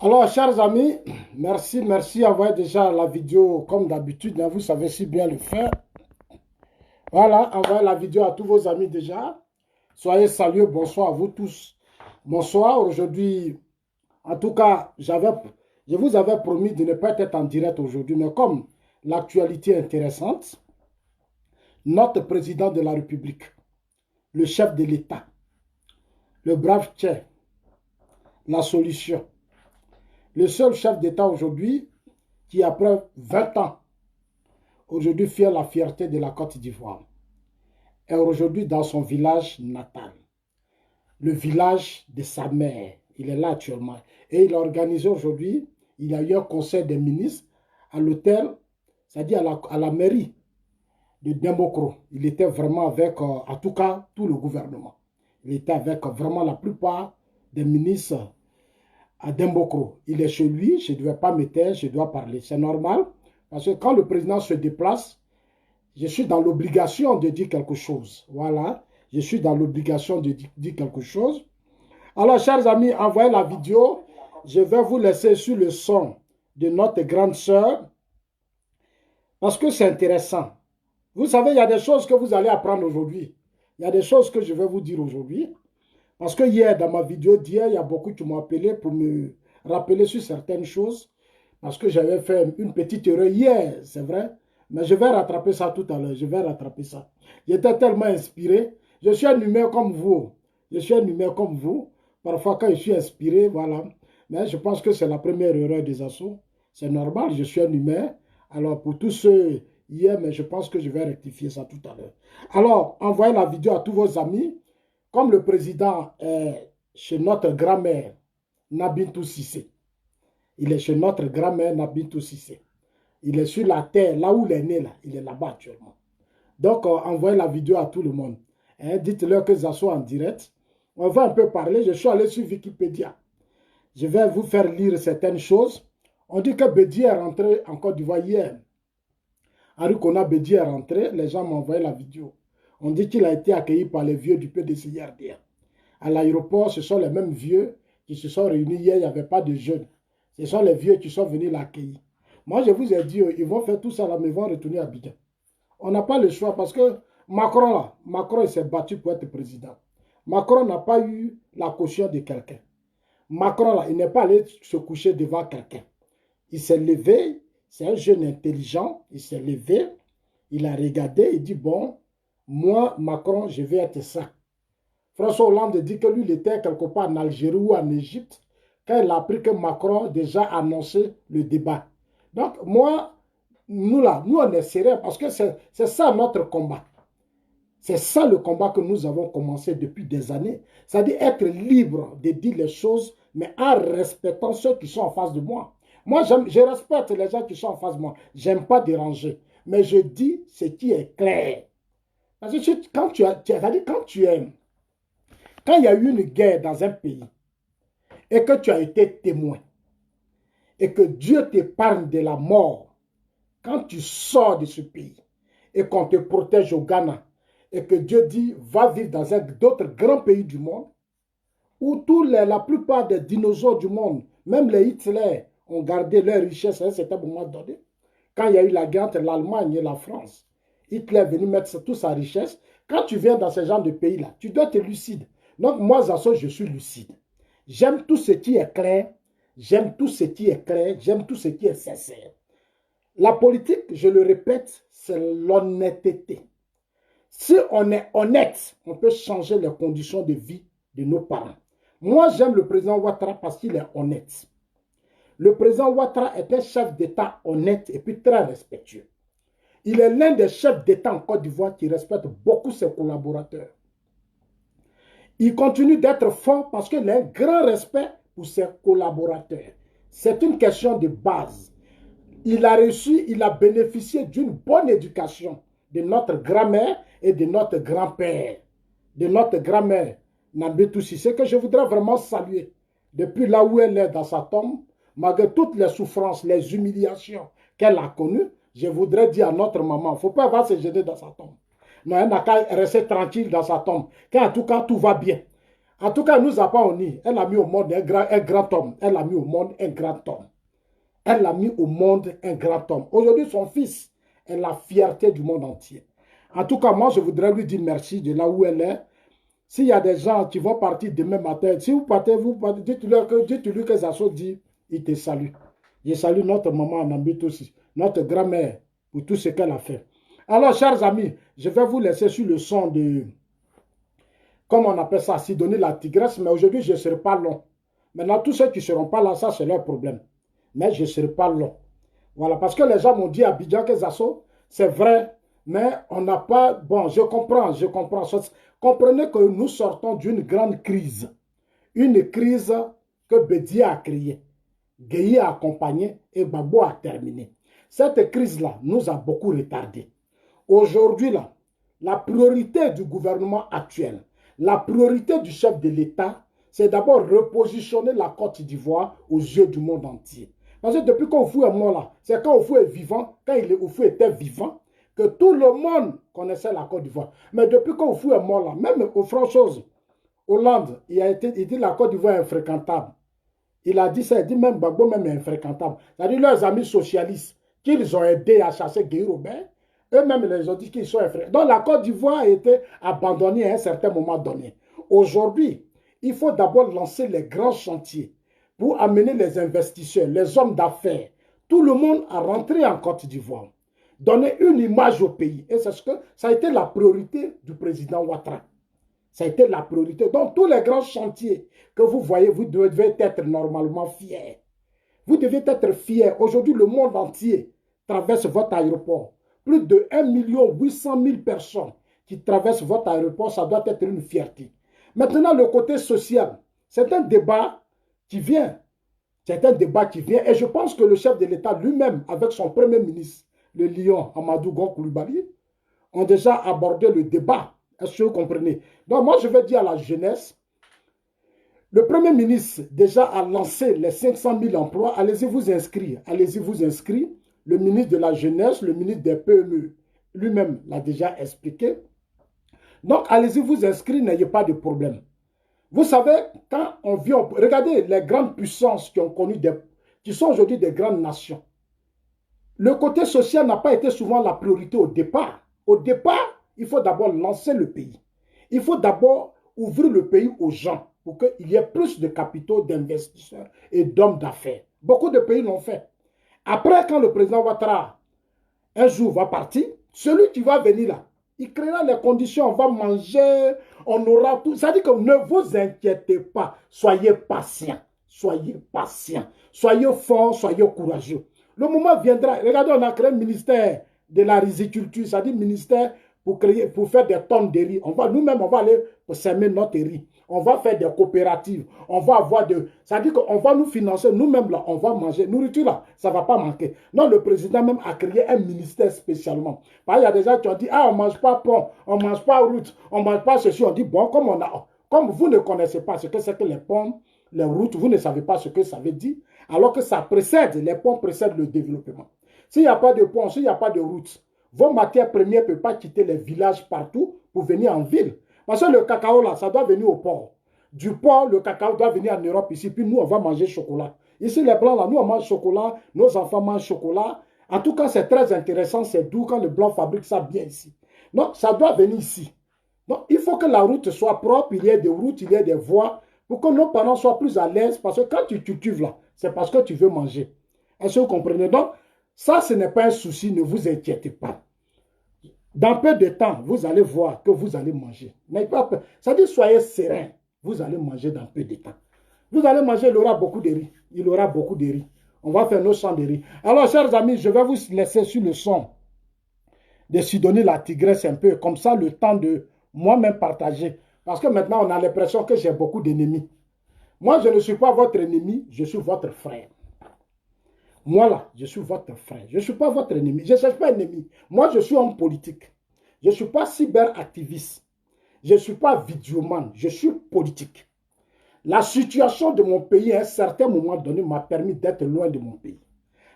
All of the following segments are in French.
Alors, chers amis, merci. Envoyez déjà la vidéo comme d'habitude, hein, vous savez si bien le faire. Voilà, envoyez la vidéo à tous vos amis déjà. Soyez salués, bonsoir à vous tous. Bonsoir, aujourd'hui, en tout cas, je vous avais promis de ne pas être en direct aujourd'hui, mais comme l'actualité est intéressante, notre président de la République, le chef de l'État, le brave Tchè, la solution, le seul chef d'État aujourd'hui qui, après 20 ans, aujourd'hui fait la fierté de la Côte d'Ivoire, est aujourd'hui dans son village natal, le village de sa mère. Il est là actuellement. Et il a organisé aujourd'hui, il y a eu un conseil des ministres à l'hôtel, c'est-à-dire à la mairie de Dembokro. Il était vraiment avec, en tout cas, tout le gouvernement. Il était avec vraiment la plupart des ministres à Dembokro. Il est chez lui, je ne devais pas me taire, je dois parler. C'est normal, parce que quand le président se déplace, je suis dans l'obligation de dire quelque chose. Voilà, je suis dans l'obligation de dire quelque chose. Alors, chers amis, envoyez la vidéo. Je vais vous laisser sur le son de notre grande sœur parce que c'est intéressant. Vous savez, il y a des choses que vous allez apprendre aujourd'hui. Il y a des choses que je vais vous dire aujourd'hui. Parce que hier, dans ma vidéo d'hier, il y a beaucoup qui m'ont appelé pour me rappeler sur certaines choses. Parce que j'avais fait une petite erreur hier, c'est vrai. Mais je vais rattraper ça tout à l'heure. Je vais rattraper ça. J'étais tellement inspiré. Je suis un humain comme vous. Je suis un humain comme vous. Parfois, quand je suis inspiré, voilà. Mais je pense que c'est la première erreur des assauts. C'est normal, je suis un humain. Alors, pour tous ceux hier, mais je pense que je vais rectifier ça tout à l'heure. Alors, envoyez la vidéo à tous vos amis. Comme le président est chez notre grand-mère, Nabintou Sissé. Il est chez notre grand-mère Nabintou Sissé. Il est sur la terre, là où il est né, là. Il est là-bas actuellement. Donc, envoyez la vidéo à tout le monde. Hein, dites-leur que ça soit en direct. On va un peu parler. Je suis allé sur Wikipédia. Je vais vous faire lire certaines choses. On dit que Bédi est rentré en Côte d'Ivoire hier. Henri Kona Bédi est rentré. Les gens m'ont envoyé la vidéo. On dit qu'il a été accueilli par les vieux du PDC hier. À l'aéroport, ce sont les mêmes vieux qui se sont réunis hier. Il n'y avait pas de jeunes. Ce sont les vieux qui sont venus l'accueillir. Moi, je vous ai dit, ils vont faire tout ça là, mais ils vont retourner à Abidjan. On n'a pas le choix parce que Macron, là, Macron, il s'est battu pour être président. Macron n'a pas eu la caution de quelqu'un. Macron, là, il n'est pas allé se coucher devant quelqu'un. Il s'est levé, c'est un jeune intelligent, il s'est levé, il a regardé, il dit, bon, moi, Macron, je vais être ça. François Hollande dit que lui, il était quelque part en Algérie ou en Égypte quand il a appris que Macron déjà annoncé le débat. Donc, moi, nous là, nous on est sérieux parce que c'est ça notre combat. C'est ça le combat que nous avons commencé depuis des années. C'est-à-dire être libre de dire les choses, mais en respectant ceux qui sont en face de moi. Moi, je respecte les gens qui sont en face de moi. J'aime pas déranger. Mais je dis ce qui est clair. Parce que quand il y a eu une guerre dans un pays et que tu as été témoin et que Dieu t'épargne de la mort quand tu sors de ce pays et qu'on te protège au Ghana et que Dieu dit va vivre dans d'autres grands pays du monde où la plupart des dinosaures du monde, même les Hitler, ont gardé leur richesse à un certain moment donné. Quand il y a eu la guerre entre l'Allemagne et la France, Hitler est venu mettre toute sa richesse. Quand tu viens dans ce genre de pays-là, tu dois être lucide. Donc moi, Zasso, je suis lucide. J'aime tout ce qui est clair, j'aime tout ce qui est clair, j'aime tout ce qui est sincère. La politique, je le répète, c'est l'honnêteté. Si on est honnête, on peut changer les conditions de vie de nos parents. Moi, j'aime le président Ouattara parce qu'il est honnête. Le président Ouattara est un chef d'État honnête et puis très respectueux. Il est l'un des chefs d'État en Côte d'Ivoire qui respecte beaucoup ses collaborateurs. Il continue d'être fort parce qu'il a un grand respect pour ses collaborateurs. C'est une question de base. Il a reçu, il a bénéficié d'une bonne éducation de notre grand-mère et de notre grand-père. De notre grand-mère, Nabintou Sissé, que je voudrais vraiment saluer. Depuis là où elle est dans sa tombe, malgré toutes les souffrances, les humiliations qu'elle a connues, je voudrais dire à notre maman, il ne faut pas avoir se gêner dans sa tombe. Non, elle n'a qu'à rester tranquille dans sa tombe. Car en tout cas, tout va bien. En tout cas, elle nous a pas honni. Elle a mis au monde un grand homme. Elle a mis au monde un grand homme. Elle a mis au monde un grand homme. Aujourd'hui, son fils est la fierté du monde entier. En tout cas, moi, je voudrais lui dire merci de là où elle est. S'il y a des gens qui vont partir demain matin, si vous partez, dites-lui que Zasso dit, il te salue. Je salue notre maman en Namibie aussi, notre grand-mère, pour tout ce qu'elle a fait. Alors, chers amis, je vais vous laisser sur le son de, comme on appelle ça, Sidonie la tigresse, mais aujourd'hui, je ne serai pas long. Maintenant, tous ceux qui ne seront pas là, ça, c'est leur problème. Mais je ne serai pas long. Voilà, parce que les gens m'ont dit à Abidjan que Zasso, c'est vrai, mais on n'a pas... Bon, je comprends. Comprenez que nous sortons d'une grande crise. Une crise que Bédia a créée, Gueye a accompagné et Gbagbo a terminé. Cette crise-là nous a beaucoup retardé. Aujourd'hui, là, la priorité du gouvernement actuel, la priorité du chef de l'État, c'est d'abord repositionner la Côte d'Ivoire aux yeux du monde entier. Parce que depuis qu'Oufou est mort là, c'est quand Oufou est vivant, quand Oufou était vivant, que tout le monde connaissait la Côte d'Ivoire. Mais depuis qu'Oufou est mort là, même aux Françaises, Hollande, il dit la Côte d'Ivoire est infréquentable. Il a dit ça, il dit même Gbagbo même est infréquentable. C'est-à-dire leurs amis socialistes qu'ils ont aidé à chasser Guy Robert, eux-mêmes les ont dit qu'ils sont infréquentables. Donc la Côte d'Ivoire a été abandonnée à un certain moment donné. Aujourd'hui, il faut d'abord lancer les grands chantiers pour amener les investisseurs, les hommes d'affaires, tout le monde à rentrer en Côte d'Ivoire. Donner une image au pays. Et c'est ce que ça a été la priorité du président Ouattara. Ça a été la priorité. Donc, tous les grands chantiers que vous voyez, vous devez être normalement fiers. Vous devez être fiers. Aujourd'hui, le monde entier traverse votre aéroport. Plus de 1 800 000 personnes qui traversent votre aéroport, ça doit être une fierté. Maintenant, le côté social, c'est un débat qui vient. C'est un débat qui vient. Et je pense que le chef de l'État lui-même, avec son premier ministre, le lion Amadou Gon Coulibaly, ont déjà abordé le débat. Est-ce que vous comprenez? Donc moi, je vais dire à la jeunesse, le Premier ministre déjà a lancé les 500 000 emplois. Allez-y vous inscrire. Allez-y vous inscrire. Le ministre de la Jeunesse, le ministre des PME, lui-même l'a déjà expliqué. Donc, allez-y vous inscrire, n'ayez pas de problème. Vous savez, quand on vit... Regardez les grandes puissances qui ont connu qui sont aujourd'hui des grandes nations. Le côté social n'a pas été souvent la priorité au départ. Au départ, il faut d'abord lancer le pays. Il faut d'abord ouvrir le pays aux gens pour qu'il y ait plus de capitaux, d'investisseurs et d'hommes d'affaires. Beaucoup de pays l'ont fait. Après, quand le président Ouattara, un jour, va partir, celui qui va venir là, il créera les conditions, on va manger, on aura tout. Ça dit que ne vous inquiétez pas, soyez patients, soyez patients, soyez forts, soyez courageux. Le moment viendra. Regardez, on a créé un ministère de la riziculture, c'est-à-dire ministère pour faire des tonnes de riz. Nous-mêmes, on va aller semer notre riz. On va faire des coopératives. On va avoir c'est-à-dire qu'on va nous financer. Nous-mêmes, là, on va manger. Nourriture, là, ça ne va pas manquer. Non, le président même a créé un ministère spécialement. Il y a des gens qui ont dit, ah, on ne mange pas pont, on ne mange pas route, on ne mange pas ceci. On dit, bon, comme vous ne connaissez pas ce que c'est que les ponts, les routes, vous ne savez pas ce que ça veut dire, alors que ça précède, les ponts précèdent le développement. S'il n'y a pas de pont, s'il n'y a pas de route, vos matières premières ne peuvent pas quitter les villages partout pour venir en ville. Parce que le cacao, là, ça doit venir au port. Du port, le cacao doit venir en Europe ici, puis nous, on va manger chocolat. Ici, les blancs, là, nous, on mange chocolat, nos enfants mangent chocolat. En tout cas, c'est très intéressant, c'est doux quand le blanc fabrique ça bien ici. Donc, ça doit venir ici. Donc, il faut que la route soit propre, il y ait des routes, il y ait des voies, pour que nos parents soient plus à l'aise, parce que quand tu cultives là, c'est parce que tu veux manger. Est-ce que vous comprenez? Donc, ça, ce n'est pas un souci, ne vous inquiétez pas. Dans peu de temps, vous allez voir que vous allez manger. N'ayez pas peur. Ça dit, soyez serein. Vous allez manger dans peu de temps. Vous allez manger, il aura beaucoup de riz. Il aura beaucoup de riz. On va faire nos champs de riz. Alors, chers amis, je vais vous laisser sur le son de Sidonie la tigresse un peu. Comme ça, le temps de moi-même partager. Parce que maintenant, on a l'impression que j'ai beaucoup d'ennemis. Moi, je ne suis pas votre ennemi, je suis votre frère. Moi là, je suis votre frère. Je ne suis pas votre ennemi. Je ne cherche pas un ennemi. Moi, je suis homme politique. Je ne suis pas cyberactiviste. Je ne suis pas vidéoman. Je suis politique. La situation de mon pays à un certain moment donné m'a permis d'être loin de mon pays.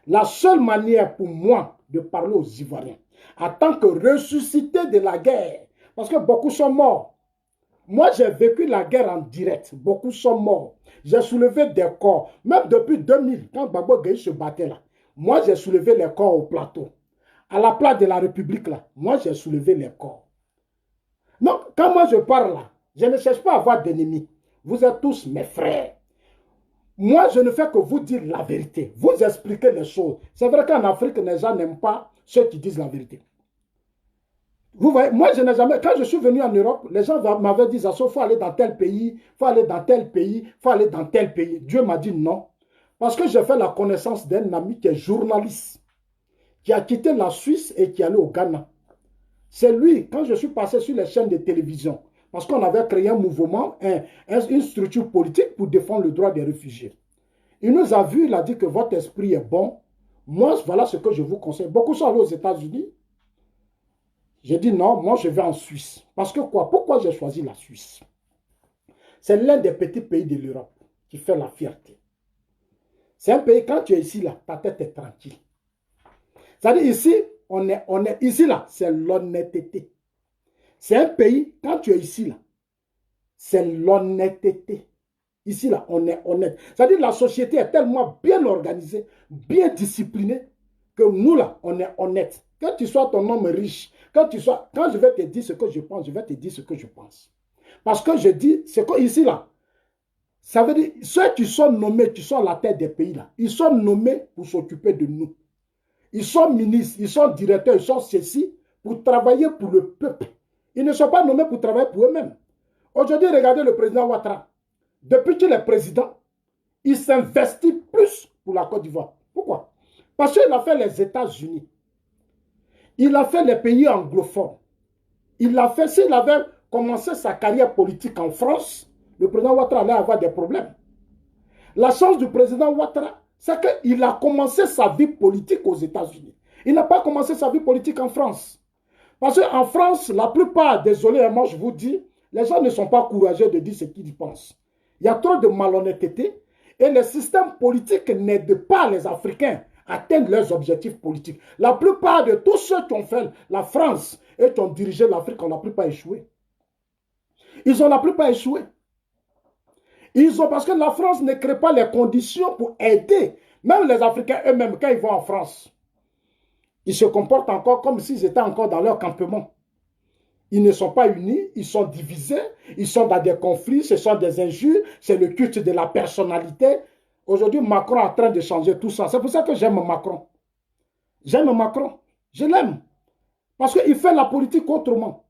La seule manière pour moi de parler aux Ivoiriens, en tant que ressuscité de la guerre, parce que beaucoup sont morts. Moi, j'ai vécu la guerre en direct. Beaucoup sont morts. J'ai soulevé des corps. Même depuis 2000, quand Gbagbo Gueye se battait là, moi, j'ai soulevé les corps au plateau. À la place de la République là, moi, j'ai soulevé les corps. Donc, quand moi je parle là, je ne cherche pas à avoir d'ennemis. Vous êtes tous mes frères. Moi, je ne fais que vous dire la vérité. Vous expliquer les choses. C'est vrai qu'en Afrique, les gens n'aiment pas ceux qui disent la vérité. Vous voyez, moi, je n'ai jamais... Quand je suis venu en Europe, les gens m'avaient dit, il faut aller dans tel pays, il faut aller dans tel pays, il faut aller dans tel pays. Dieu m'a dit non. Parce que j'ai fait la connaissance d'un ami qui est journaliste, qui a quitté la Suisse et qui est allé au Ghana. C'est lui, quand je suis passé sur les chaînes de télévision, parce qu'on avait créé un mouvement, une structure politique pour défendre le droit des réfugiés. Il nous a vus, il a dit que votre esprit est bon. Moi, voilà ce que je vous conseille. Beaucoup sont allés aux États-Unis. J'ai dit non, moi je vais en Suisse. Parce que quoi? Pourquoi j'ai choisi la Suisse? C'est l'un des petits pays de l'Europe qui fait la fierté. C'est un pays, quand tu es ici, là, ta tête est tranquille. C'est-à-dire ici, ici, là, c'est l'honnêteté. C'est un pays, quand tu es ici, là, c'est l'honnêteté. Ici, là, on est honnête. C'est-à-dire la société est tellement bien organisée, bien disciplinée, que nous, là, on est honnête. Que tu sois ton homme riche, quand je vais te dire ce que je pense, je vais te dire ce que je pense. Parce que je dis, c'est que ici, là, ça veut dire, ceux qui sont nommés, qui sont à la tête des pays, là, ils sont nommés pour s'occuper de nous. Ils sont ministres, ils sont directeurs, ils sont ceci, pour travailler pour le peuple. Ils ne sont pas nommés pour travailler pour eux-mêmes. Aujourd'hui, regardez le président Ouattara. Depuis qu'il est président, il s'investit plus pour la Côte d'Ivoire. Pourquoi? Parce qu'il a fait les États-Unis. Il a fait les pays anglophones. Il a fait, s'il avait commencé sa carrière politique en France, le président Ouattara allait avoir des problèmes. La chance du président Ouattara, c'est qu'il a commencé sa vie politique aux États-Unis. Il n'a pas commencé sa vie politique en France. Parce qu'en France, la plupart, désolé, moi je vous dis, les gens ne sont pas courageux de dire ce qu'ils pensent. Il y a trop de malhonnêteté et le système politique n'aide pas les Africains à atteindre leurs objectifs politiques. La plupart de tous ceux qui ont fait la France et qui ont dirigé l'Afrique ont la plupart échoué. Ils ont la plupart échoué. Parce que la France ne crée pas les conditions pour aider. Même les Africains eux-mêmes, quand ils vont en France, ils se comportent encore comme s'ils étaient encore dans leur campement. Ils ne sont pas unis, ils sont divisés, ils sont dans des conflits, ce sont des injures, c'est le culte de la personnalité. Aujourd'hui, Macron est en train de changer tout ça. C'est pour ça que j'aime Macron. J'aime Macron. Je l'aime. Parce qu'il fait la politique autrement.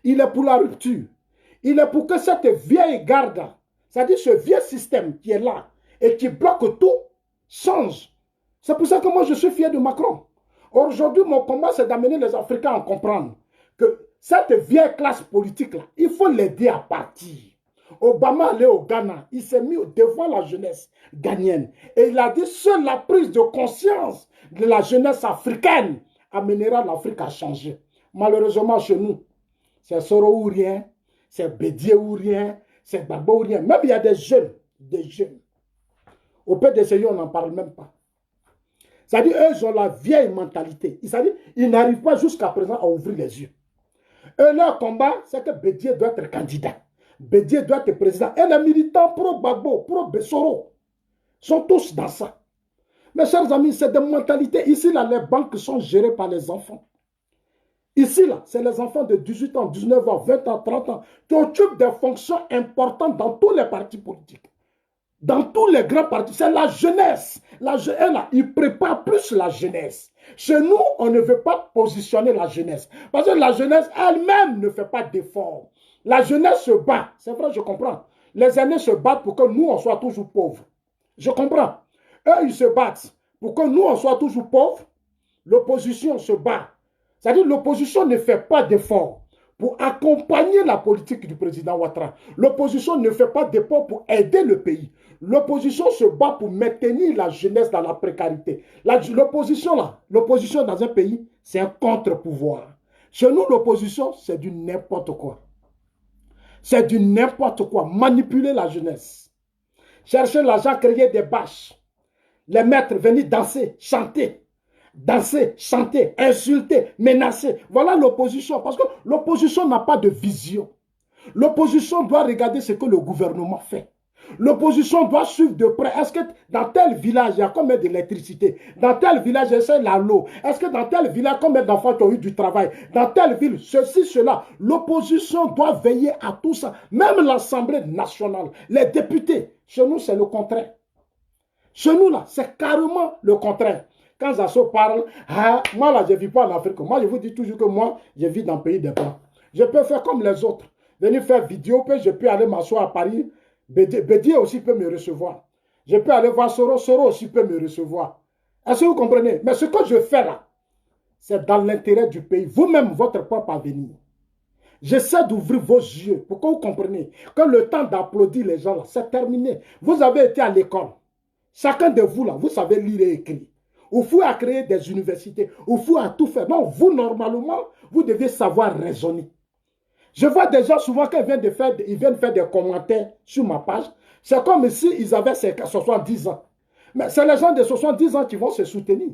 Il est pour la rupture. Il est pour que cette vieille garde, c'est-à-dire ce vieux système qui est là et qui bloque tout, change. C'est pour ça que moi je suis fier de Macron. Aujourd'hui, mon combat, c'est d'amener les Africains à comprendre que cette vieille classe politique-là, il faut l'aider à partir. Obama allait au Ghana, il s'est mis devant la jeunesse ghanéenne. Et il a dit, seule la prise de conscience de la jeunesse africaine amènera l'Afrique à changer. Malheureusement, chez nous, c'est Soro ou rien, c'est Bédié ou rien, c'est Gbagbo ou rien. Même il y a des jeunes. Au PDCI, on n'en parle même pas. C'est-à-dire, eux, ils ont la vieille mentalité. C'est-à-dire, ils n'arrivent pas jusqu'à présent à ouvrir les yeux. Et leur combat, c'est que Bédié doit être candidat. Bédié doit être président. Et les militants pro-Gbagbo, pro-Bessoro, sont tous dans ça. Mes chers amis, c'est des mentalités. Ici, là, les banques sont gérées par les enfants. Ici, là, c'est les enfants de 18 ans, 19 ans, 20 ans, 30 ans qui occupent des fonctions importantes dans tous les partis politiques. Dans tous les grands partis, c'est la jeunesse. La jeunesse, ils préparent plus la jeunesse. Chez nous, on ne veut pas positionner la jeunesse. Parce que la jeunesse elle-même ne fait pas d'efforts. La jeunesse se bat. C'est vrai, je comprends. Les aînés se battent pour que nous, on soit toujours pauvres. Je comprends. Eux, ils se battent pour que nous, on soit toujours pauvres. L'opposition se bat. C'est-à-dire que l'opposition ne fait pas d'efforts pour accompagner la politique du président Ouattara. L'opposition ne fait pas d'efforts pour aider le pays. L'opposition se bat pour maintenir la jeunesse dans la précarité. L'opposition dans un pays, c'est un contre-pouvoir. Chez nous, l'opposition, c'est du n'importe quoi. C'est du n'importe quoi. Manipuler la jeunesse. Chercher l'argent, créer des bâches. Les mettre, venir danser, chanter. Danser, chanter, insulter, menacer. Voilà l'opposition. Parce que l'opposition n'a pas de vision. L'opposition doit regarder ce que le gouvernement fait. L'opposition doit suivre de près. Est-ce que dans tel village, il y a combien d'électricité? Dans tel village, c'est la l'eau. Est-ce que dans tel village, combien d'enfants qui ont eu du travail? Dans telle ville, ceci, cela. L'opposition doit veiller à tout ça. Même l'Assemblée nationale, les députés. Chez nous, c'est le contraire. Chez nous, là, c'est carrément le contraire. Quand Zasso parle, ah, moi, là, je ne vis pas en Afrique. Moi, je vous dis toujours que moi, je vis dans le pays des Blancs. Je peux faire comme les autres. Venir faire vidéo, puis je peux aller m'asseoir à Paris. Bédier aussi peut me recevoir. Je peux aller voir Soro, Soro aussi peut me recevoir. Est-ce que vous comprenez? Mais ce que je fais là, c'est dans l'intérêt du pays. Vous-même, votre propre avenir. J'essaie d'ouvrir vos yeux pour que vous compreniez que le temps d'applaudir les gens là, c'est terminé. Vous avez été à l'école. Chacun de vous là, vous savez lire et écrire. Ou vous à créer des universités, ou vous à tout faire. Non, vous, normalement, vous devez savoir raisonner. Je vois des gens souvent qu'ils viennent faire des commentaires sur ma page. C'est comme si ils avaient 70 ans. Mais c'est les gens de 70 ans qui vont se soutenir.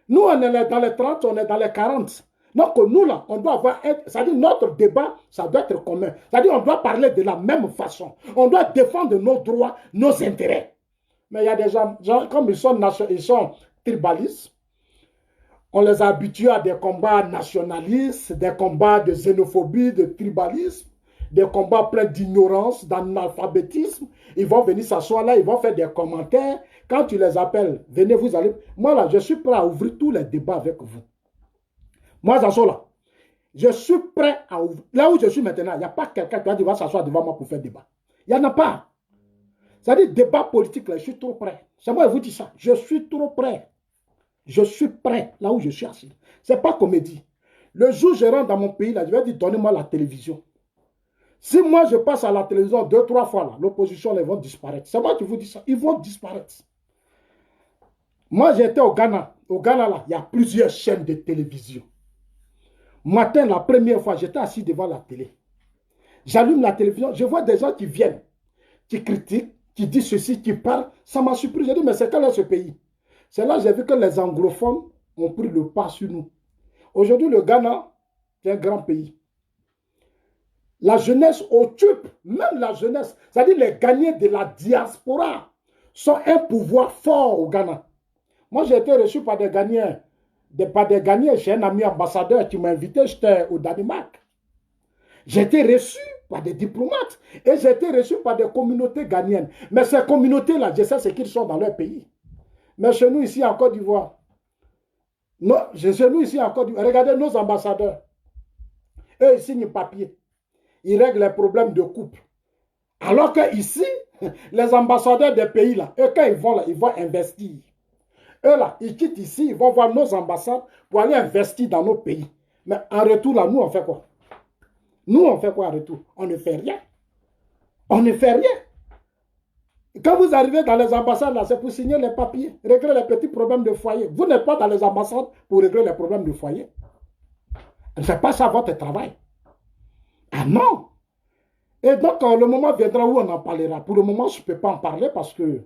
Nous, on est dans les 30, on est dans les 40. Donc, nous, là, on doit avoir... C'est-à-dire, notre débat, ça doit être commun. C'est-à-dire, on doit parler de la même façon. On doit défendre nos droits, nos intérêts. Mais il y a des gens comme ils sont tribalistes, on les a habitués à des combats nationalistes, des combats de xénophobie, de tribalisme, des combats pleins d'ignorance, d'analphabétisme. Ils vont venir s'asseoir là, ils vont faire des commentaires. Quand tu les appelles, venez, vous allez... Moi là, je suis prêt à ouvrir tous les débats avec vous. Moi, j'en suis là. Je suis prêt à ouvrir. Là où je suis maintenant, il n'y a pas quelqu'un qui va s'asseoir devant moi pour faire débat. Il n'y en a pas. C'est-à-dire, débat politique, là, je suis trop prêt. C'est moi qui vous dis ça. Je suis trop prêt. Je suis prêt, là où je suis assis. Ce n'est pas comédie. Le jour où je rentre dans mon pays, là, je vais dire, donnez-moi la télévision. Si moi, je passe à la télévision 2-3 fois, l'opposition, ils vont disparaître. C'est moi qui vous dis ça. Ils vont disparaître. Moi, j'étais au Ghana. Au Ghana, là, il y a plusieurs chaînes de télévision. Matin, la première fois, j'étais assis devant la télé. J'allume la télévision, je vois des gens qui viennent, qui critiquent, qui disent ceci, qui parlent. Ça m'a surpris. J'ai dit, mais c'est quel est ce pays? C'est là que j'ai vu que les anglophones ont pris le pas sur nous. Aujourd'hui, le Ghana, c'est un grand pays. La jeunesse occupe, même la jeunesse, c'est-à-dire les gagnants de la diaspora, sont un pouvoir fort au Ghana. Moi, j'ai été reçu par des gagnants. J'ai un ami ambassadeur qui m'a invité, j'étais au Danemark. J'ai été reçu par des diplomates et j'ai été reçu par des communautés ghanéennes. Mais ces communautés-là, je sais ce qu'ils sont dans leur pays. Mais chez nous, ici en Côte d'Ivoire, regardez nos ambassadeurs. Eux, ils signent papier. Ils règlent les problèmes de couple. Alors qu'ici, les ambassadeurs des pays, là, eux, quand ils vont là, ils vont investir. Eux, là, ils quittent ici, ils vont voir nos ambassades pour aller investir dans nos pays. Mais en retour, là, nous, on fait quoi? Nous, on fait quoi en retour? On ne fait rien. On ne fait rien. Quand vous arrivez dans les ambassades, là, c'est pour signer les papiers, régler les petits problèmes de foyer. Vous n'êtes pas dans les ambassades pour régler les problèmes de foyer. Ne faites pas ça votre travail. Ah non! Et donc, le moment viendra où on en parlera. Pour le moment, je ne peux pas en parler parce que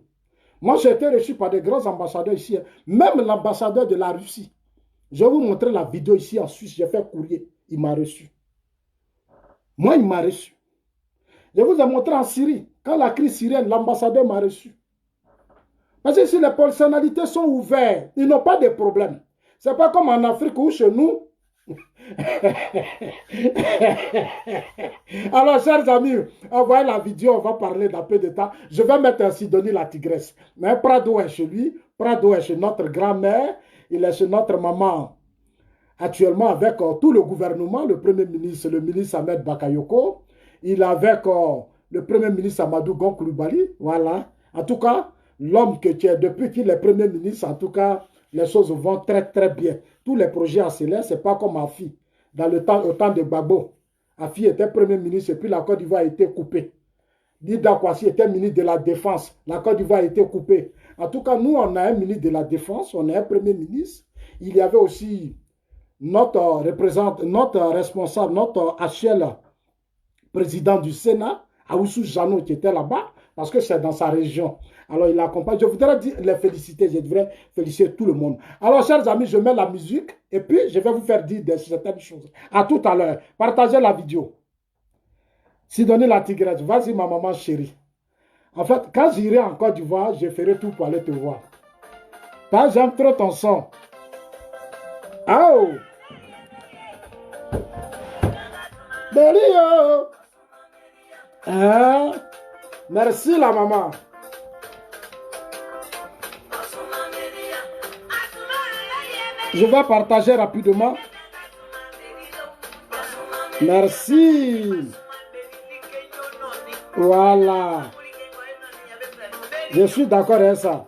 moi, j'ai été reçu par des grands ambassadeurs ici. Même l'ambassadeur de la Russie. Je vais vous montrer la vidéo ici en Suisse. J'ai fait courrier. Il m'a reçu. Moi, il m'a reçu. Je vous ai montré en Syrie. Quand la crise syrienne, l'ambassadeur m'a reçu. Parce que si les personnalités sont ouvertes, ils n'ont pas de problème. Ce n'est pas comme en Afrique où chez nous. Alors, chers amis, envoyez la vidéo, on va parler d'un peu de temps. Je vais mettre un Sidonie la tigresse. Mais Prado est chez lui, Prado est chez notre grand-mère, il est chez notre maman. Actuellement, avec tout le gouvernement, le Premier ministre, le ministre Ahmed Bakayoko, il est avec le Premier ministre Amadou Gon Coulibaly. Voilà. En tout cas, l'homme que tu es, depuis qu'il est Premier ministre, en tout cas, les choses vont très, très bien. Tous les projets accélèrent, ce n'est pas comme Afi. Au temps de Gbagbo, Afi était Premier ministre et puis la Côte d'Ivoire a été coupée. Dida Kwasi était ministre de la Défense. La Côte d'Ivoire a été coupée. En tout cas, nous, on a un ministre de la Défense, on a un Premier ministre. Il y avait aussi notre responsable, notre actuel président du Sénat, Aoussou Jano, qui était là-bas, parce que c'est dans sa région. Alors, il accompagne. Je voudrais les féliciter, je devrais féliciter tout le monde. Alors, chers amis, je mets la musique et puis je vais vous faire dire certaines choses. À tout à l'heure. Partagez la vidéo. Sidonie la tigresse, vas-y ma maman chérie. En fait, quand j'irai en Côte d'Ivoire, je ferai tout pour aller te voir. J'aime trop ton son. Oh! Berio! Hein? Merci la maman. Je vais partager rapidement. Merci. Voilà. Je suis d'accord avec ça.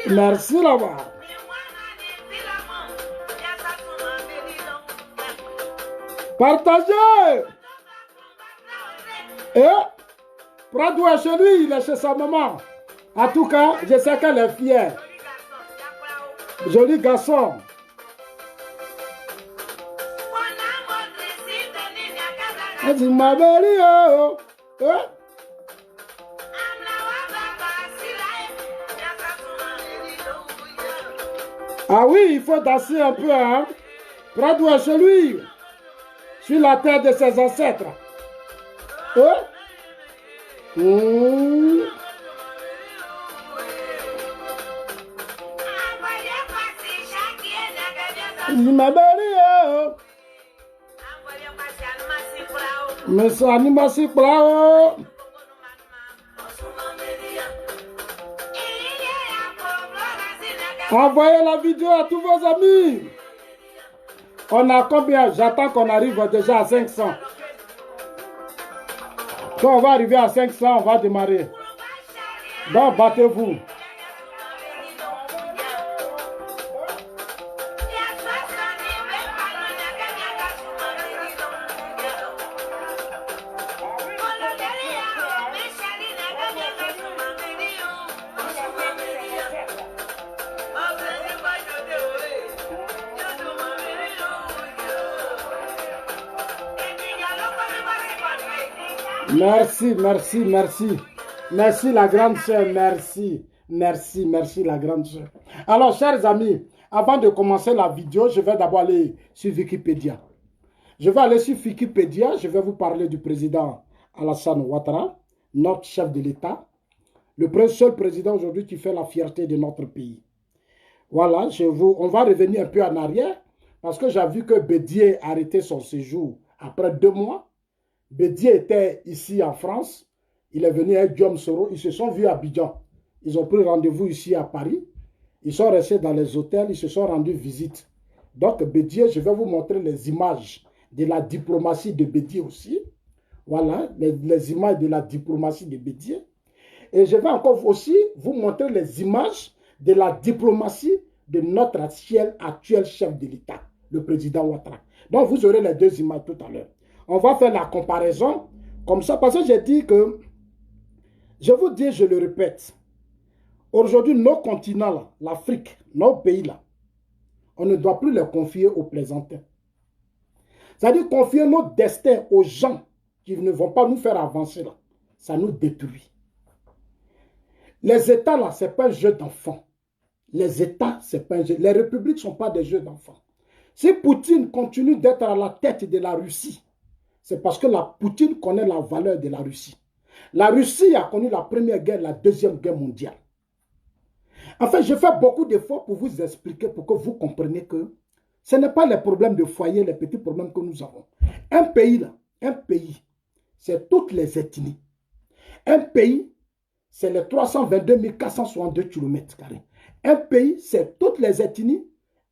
Merci là-bas. Partagez. Et Pradou est chez lui, il est chez sa maman. En tout cas, je sais qu'elle est fière. Joli garçon. Elle dit ma belle, oh. Ah oui, il faut danser un peu, hein. Pradou est chez lui. Sur la terre de ses ancêtres. Ma belle, mais ça anime si plat. Envoyez la vidéo à tous vos amis. On a combien? J'attends qu'on arrive déjà à 500. Quand on va arriver à 500, on va démarrer. Donc, battez-vous. Merci, merci, merci. Merci la grande sœur, merci. Merci, merci la grande sœur. Alors, chers amis, avant de commencer la vidéo, je vais d'abord aller sur Wikipédia. Je vais aller sur Wikipédia, je vais vous parler du président Alassane Ouattara, notre chef de l'État, le seul président aujourd'hui qui fait la fierté de notre pays. Voilà, on va revenir un peu en arrière, parce que j'ai vu que Bédié a arrêté son séjour après 2 mois. Bédié était ici en France, il est venu avec Guillaume Soro, ils se sont vus à Abidjan. Ils ont pris rendez-vous ici à Paris, ils sont restés dans les hôtels, ils se sont rendus visite. Donc Bédié, je vais vous montrer les images de la diplomatie de Bédié aussi. Voilà, les images de la diplomatie de Bédié. Et je vais encore aussi vous montrer les images de la diplomatie de notre actuel chef de l'État, le président Ouattara. Donc vous aurez les 2 images tout à l'heure. On va faire la comparaison comme ça, parce que j'ai dit que, je vous dis, je le répète, aujourd'hui, nos continents, là, l'Afrique, nos pays, là, on ne doit plus les confier aux plaisantins. C'est-à-dire confier notre destin aux gens qui ne vont pas nous faire avancer, là, ça nous détruit. Les États, là, ce n'est pas un jeu d'enfants. Les États, ce n'est pas un jeu. Les républiques ne sont pas des jeux d'enfants. Si Poutine continue d'être à la tête de la Russie, c'est parce que Poutine connaît la valeur de la Russie. La Russie a connu la première guerre, la deuxième guerre mondiale. Enfin, je fais beaucoup d'efforts pour vous expliquer, pour que vous compreniez que ce n'est pas les problèmes de foyer, les petits problèmes que nous avons. Un pays, là, c'est toutes les ethnies. Un pays, c'est les 322 462 km². Un pays, c'est toutes les ethnies.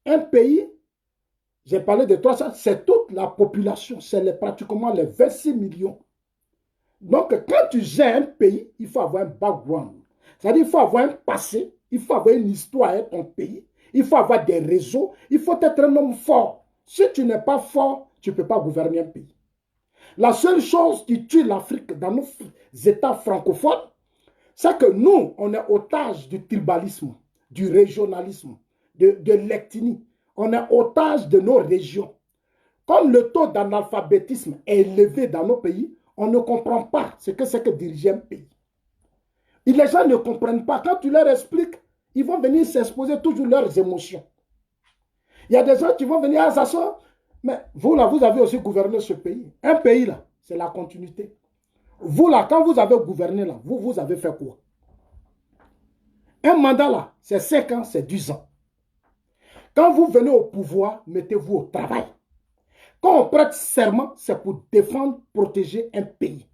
Un pays, j'ai parlé de 300, c'est toute la population, c'est pratiquement les 26 millions. Donc, quand tu gères un pays, il faut avoir un background. C'est-à-dire, il faut avoir un passé, il faut avoir une histoire avec ton pays, il faut avoir des réseaux, il faut être un homme fort. Si tu n'es pas fort, tu ne peux pas gouverner un pays. La seule chose qui tue l'Afrique dans nos États francophones, c'est que nous, on est otage du tribalisme, du régionalisme, de l'ethnie. On est otage de nos régions. Comme le taux d'analphabétisme est élevé dans nos pays, on ne comprend pas ce que c'est que diriger un pays. Et les gens ne comprennent pas. Quand tu leur expliques, ils vont venir s'exposer toujours leurs émotions. Il y a des gens qui vont venir à s'asseoir. Mais vous, là, vous avez aussi gouverné ce pays. Un pays, là, c'est la continuité. Vous, là, quand vous avez gouverné, là, vous avez fait quoi? Un mandat, là, c'est 5 ans, c'est 10 ans. Quand vous venez au pouvoir, mettez-vous au travail. Quand on prête serment, c'est pour défendre, protéger un pays.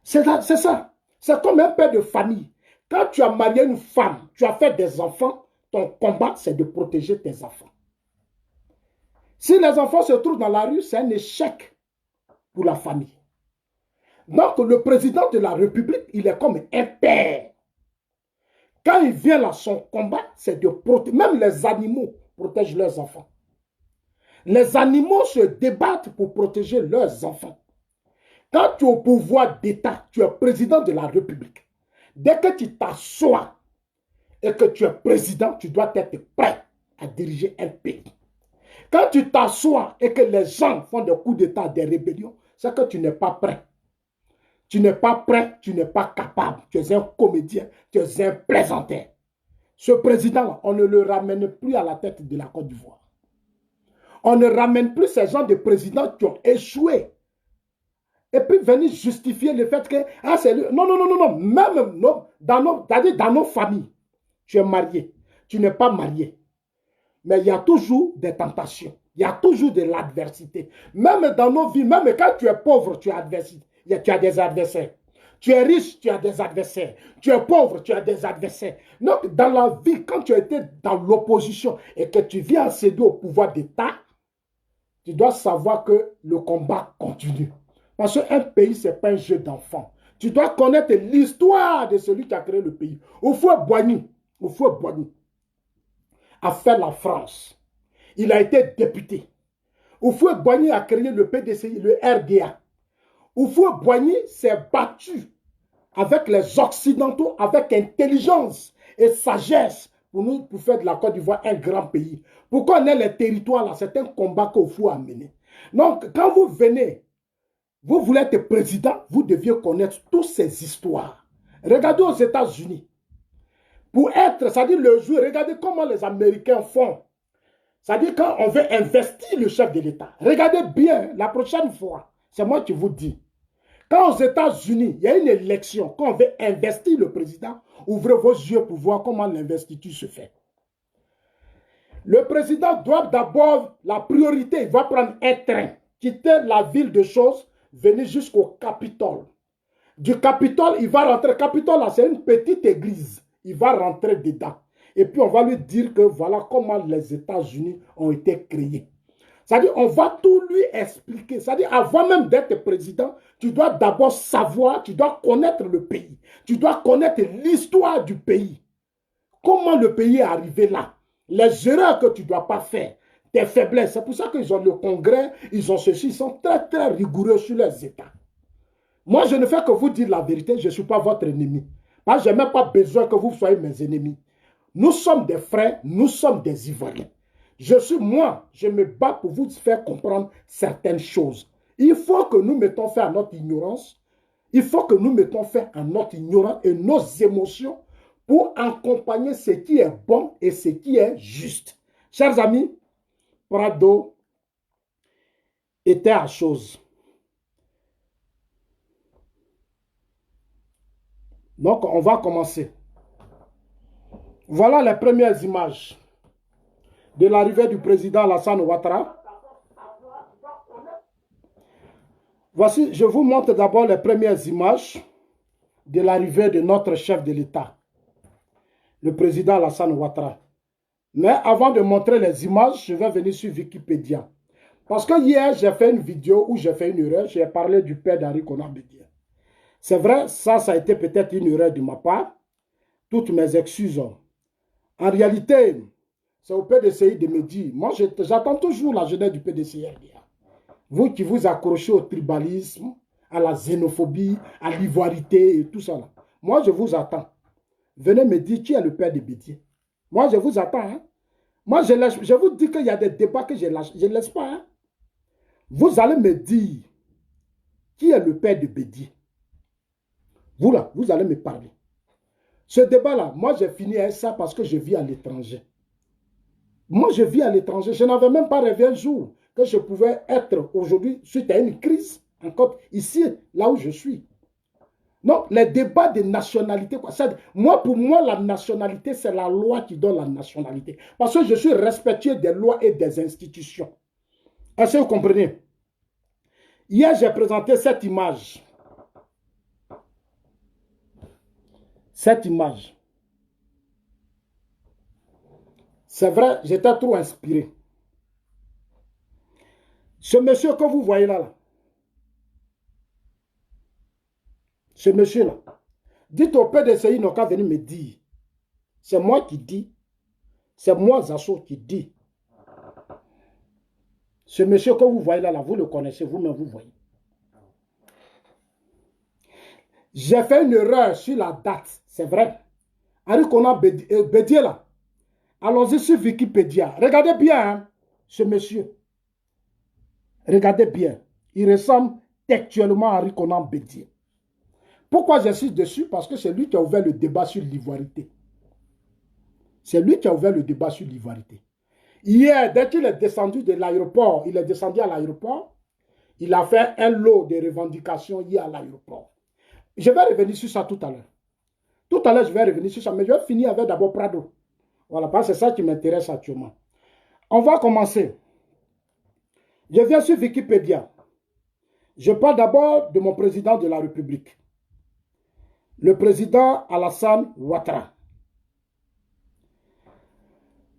C'est ça. C'est comme un père de famille. Quand tu as marié une femme, tu as fait des enfants, ton combat, c'est de protéger tes enfants. Si les enfants se trouvent dans la rue, c'est un échec pour la famille. Donc, le président de la République, il est comme un père. Quand il vient là, son combat, c'est de protéger. Même les animaux protègent leurs enfants. Les animaux se débattent pour protéger leurs enfants. Quand tu es au pouvoir d'État, tu es président de la République. Dès que tu t'assois et que tu es président, tu dois être prêt à diriger un pays. Quand tu t'assois et que les gens font des coups d'État, des rébellions, c'est que tu n'es pas prêt. Tu n'es pas prêt, tu n'es pas capable. Tu es un comédien, tu es un plaisantin. Ce président-là, on ne le ramène plus à la tête de la Côte d'Ivoire. On ne ramène plus ces gens de présidents qui ont échoué. Et puis venir justifier le fait que... Ah, c'est lui. Non, non, non, non, non. Même dans nos familles, tu es marié. Tu n'es pas marié. Mais il y a toujours des tentations. Il y a toujours de l'adversité. Même dans nos vies, même quand tu es pauvre, tu as des adversaires. Tu es riche, tu as des adversaires. Tu es pauvre, tu as des adversaires. Donc, dans la vie, quand tu étais dans l'opposition et que tu viens céder au pouvoir d'État, tu dois savoir que le combat continue. Parce qu'un pays, ce n'est pas un jeu d'enfant. Tu dois connaître l'histoire de celui qui a créé le pays. Houphouët-Boigny a fait la France. Il a été député. Houphouët-Boigny a créé le PDCI, le RDA. Houphouët-Boigny s'est battu avec les Occidentaux, avec intelligence et sagesse pour faire de la Côte d'Ivoire un grand pays. Pour qu'on ait les territoires là, c'est un combat qu'Houphouët a mené. Donc, quand vous venez, vous voulez être président, vous deviez connaître toutes ces histoires. Regardez aux États-Unis. Pour être, c'est-à-dire le jour, regardez comment les Américains font. C'est-à-dire quand on veut investir le chef de l'État. Regardez bien, la prochaine fois, c'est moi qui vous dis. Quand aux États-Unis, il y a une élection, quand on veut investir le président, ouvrez vos yeux pour voir comment l'investiture se fait. Le président doit d'abord, la priorité, il va prendre un train, quitter la ville de choses, venir jusqu'au Capitole. Du Capitole, il va rentrer. Capitole, là, c'est une petite église. Il va rentrer dedans. Et puis, on va lui dire que voilà comment les États-Unis ont été créés. C'est-à-dire, on va tout lui expliquer. C'est-à-dire, avant même d'être président, tu dois d'abord savoir, tu dois connaître le pays. Tu dois connaître l'histoire du pays. Comment le pays est arrivé là. Les erreurs que tu ne dois pas faire. Tes faiblesses. C'est pour ça qu'ils ont le congrès, ils ont ceci. Ils sont très, très rigoureux sur les États. Moi, je ne fais que vous dire la vérité. Je ne suis pas votre ennemi. Parce que je n'ai même pas besoin que vous soyez mes ennemis. Nous sommes des frères, nous sommes des Ivoiriens. Moi, je me bats pour vous faire comprendre certaines choses. Il faut que nous mettons fin à notre ignorance. Il faut que nous mettons fin à notre ignorance et nos émotions pour accompagner ce qui est bon et ce qui est juste. Chers amis, Prado était à chose. Donc, on va commencer. Voilà les premières images de l'arrivée du président Alassane Ouattara. Voici, je vous montre d'abord les premières images de l'arrivée de notre chef de l'État, le président Alassane Ouattara. Mais avant de montrer les images, je vais venir sur Wikipédia. Parce que hier, j'ai fait une vidéo où j'ai fait une erreur. J'ai parlé du père d'Henri Konan Bédié. C'est vrai, ça a été peut-être une erreur de ma part. Toutes mes excuses. En réalité, c'est au PDCI de me dire. Moi, j'attends toujours la jeunesse du PDCI. Vous qui vous accrochez au tribalisme, à la xénophobie, à l'ivoirité et tout ça. Là. Moi, je vous attends. Venez me dire qui est le père de Bédié. Moi, je vous attends. Hein. Moi, je vous dis qu'il y a des débats que je ne laisse pas. Hein. Vous allez me dire qui est le père de Bédié. Vous là, vous allez me parler. Ce débat-là, moi j'ai fini avec ça parce que je vis à l'étranger. Moi, je vis à l'étranger. Je n'avais même pas rêvé un jour que je pouvais être aujourd'hui suite à une crise encore ici, là où je suis. Non, les débats de nationalité, quoi. Moi, pour moi, la nationalité, c'est la loi qui donne la nationalité. Parce que je suis respectueux des lois et des institutions. Est-ce que vous comprenez? Hier, j'ai présenté cette image. Cette image. C'est vrai, j'étais trop inspiré. Ce monsieur que vous voyez là, ce monsieur-là, dites au PDCI, il n'a qu'à venir me dire. C'est moi qui dis. C'est moi, Zasso, qui dis. Ce monsieur que vous voyez là, vous le connaissez, vous-même, vous voyez. J'ai fait une erreur sur la date, c'est vrai. Arikona Bédié là. Allons-y sur Wikipédia. Regardez bien, hein, ce monsieur. Regardez bien. Il ressemble textuellement à Arikona Bédié. Pourquoi j'insiste dessus? Parce que c'est lui qui a ouvert le débat sur l'ivoirité. C'est lui qui a ouvert le débat sur l'ivoirité. Hier, dès qu'il est descendu de l'aéroport, il est descendu à l'aéroport, il a fait un lot de revendications hier à l'aéroport. Je vais revenir sur ça tout à l'heure. Tout à l'heure, je vais revenir sur ça, mais je vais finir avec d'abord Prado. Voilà, parce que c'est ça qui m'intéresse actuellement. On va commencer. Je viens sur Wikipédia. Je parle d'abord de mon président de la République. Le président Alassane Ouattara.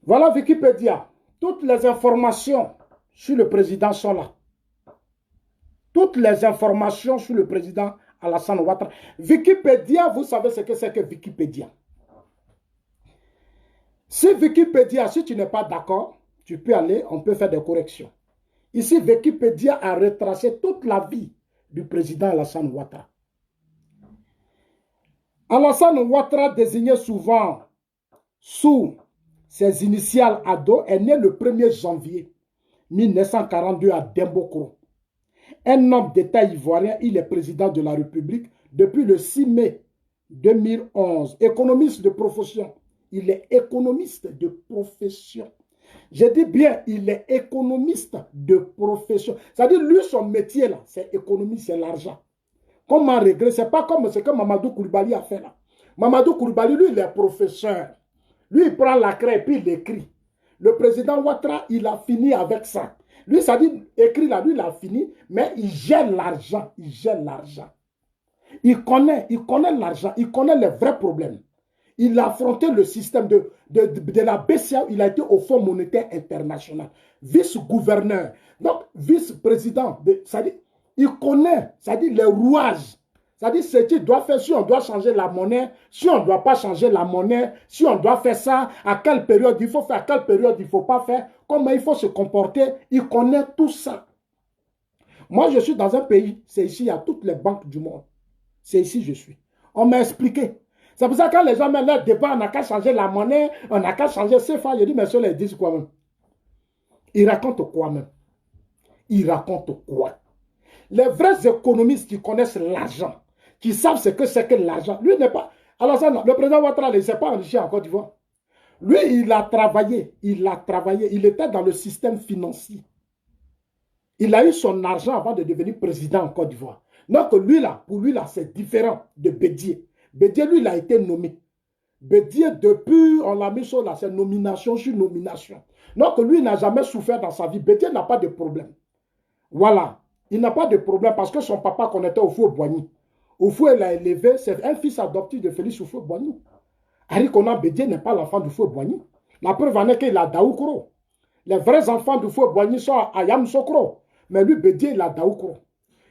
Voilà Wikipédia. Toutes les informations sur le président sont là. Toutes les informations sur le président Alassane Ouattara. Wikipédia, vous savez ce que c'est que Wikipédia. Si Wikipédia, si tu n'es pas d'accord, tu peux aller, on peut faire des corrections. Ici, Wikipédia a retracé toute la vie du président Alassane Ouattara. Alassane Ouattara, désigné souvent sous ses initiales ADO, est né le 1er janvier 1942 à Dembokro. Un homme d'État ivoirien, il est président de la République depuis le 6 mai 2011. Économiste de profession. Il est économiste de profession. Je dis bien, il est économiste de profession. C'est-à-dire, lui, son métier, là, c'est économie, c'est l'argent. Comment régler? Ce n'est pas comme ce que Mamadou Koulibaly a fait là. Mamadou Koulibaly, lui, il est professeur. Lui, il prend la craie et puis il écrit. Le président Ouattara, il a fini avec ça. Lui, ça dit, écrit là, lui, il a fini, mais il gère l'argent. Il gère l'argent. Il connaît l'argent, il connaît les vrais problèmes. Il a affronté le système de la BCA, il a été au Fonds monétaire international, vice-gouverneur, donc vice-président. C'est-à-dire, il connaît, c'est-à-dire les rouages. C'est-à-dire ce qu'il doit faire, si on doit changer la monnaie, si on ne doit pas changer la monnaie, si on doit faire ça, à quelle période il faut faire, à quelle période il ne faut pas faire, comment il faut se comporter, il connaît tout ça. Moi, je suis dans un pays, c'est ici, il y a toutes les banques du monde. C'est ici que je suis. On m'a expliqué. C'est pour ça que quand les gens mettent leur débat, on n'a qu'à changer la monnaie, on n'a qu'à changer CFA. Je dis, mais ceux-là, ils disent quoi même? Ils racontent quoi même? Ils racontent quoi? Les vrais économistes qui connaissent l'argent, qui savent ce que c'est que l'argent, lui n'est pas... Alors ça, non, le président Ouattara ne s'est pas enrichi en Côte d'Ivoire. Lui, il a travaillé, il était dans le système financier. Il a eu son argent avant de devenir président en Côte d'Ivoire. Donc lui là, pour lui là, c'est différent de Bédié. Bédié, lui, il a été nommé. Bédié, depuis, on l'a mis sur là, c'est nomination sur nomination. Donc lui, il n'a jamais souffert dans sa vie. Bédié n'a pas de problème. Voilà. Il n'a pas de problème parce que son papa connaissait Houphouët-Boigny. Houphouët l'a élevé, c'est un fils adoptif de Félix Houphouët-Boigny. Arikona Bédié n'est pas l'enfant d'Houphouët-Boigny. La preuve en est qu'il a Daoukro. Les vrais enfants d'Houphouët-Boigny sont à Yamsokro. Mais lui, Bédié, il a Daoukro.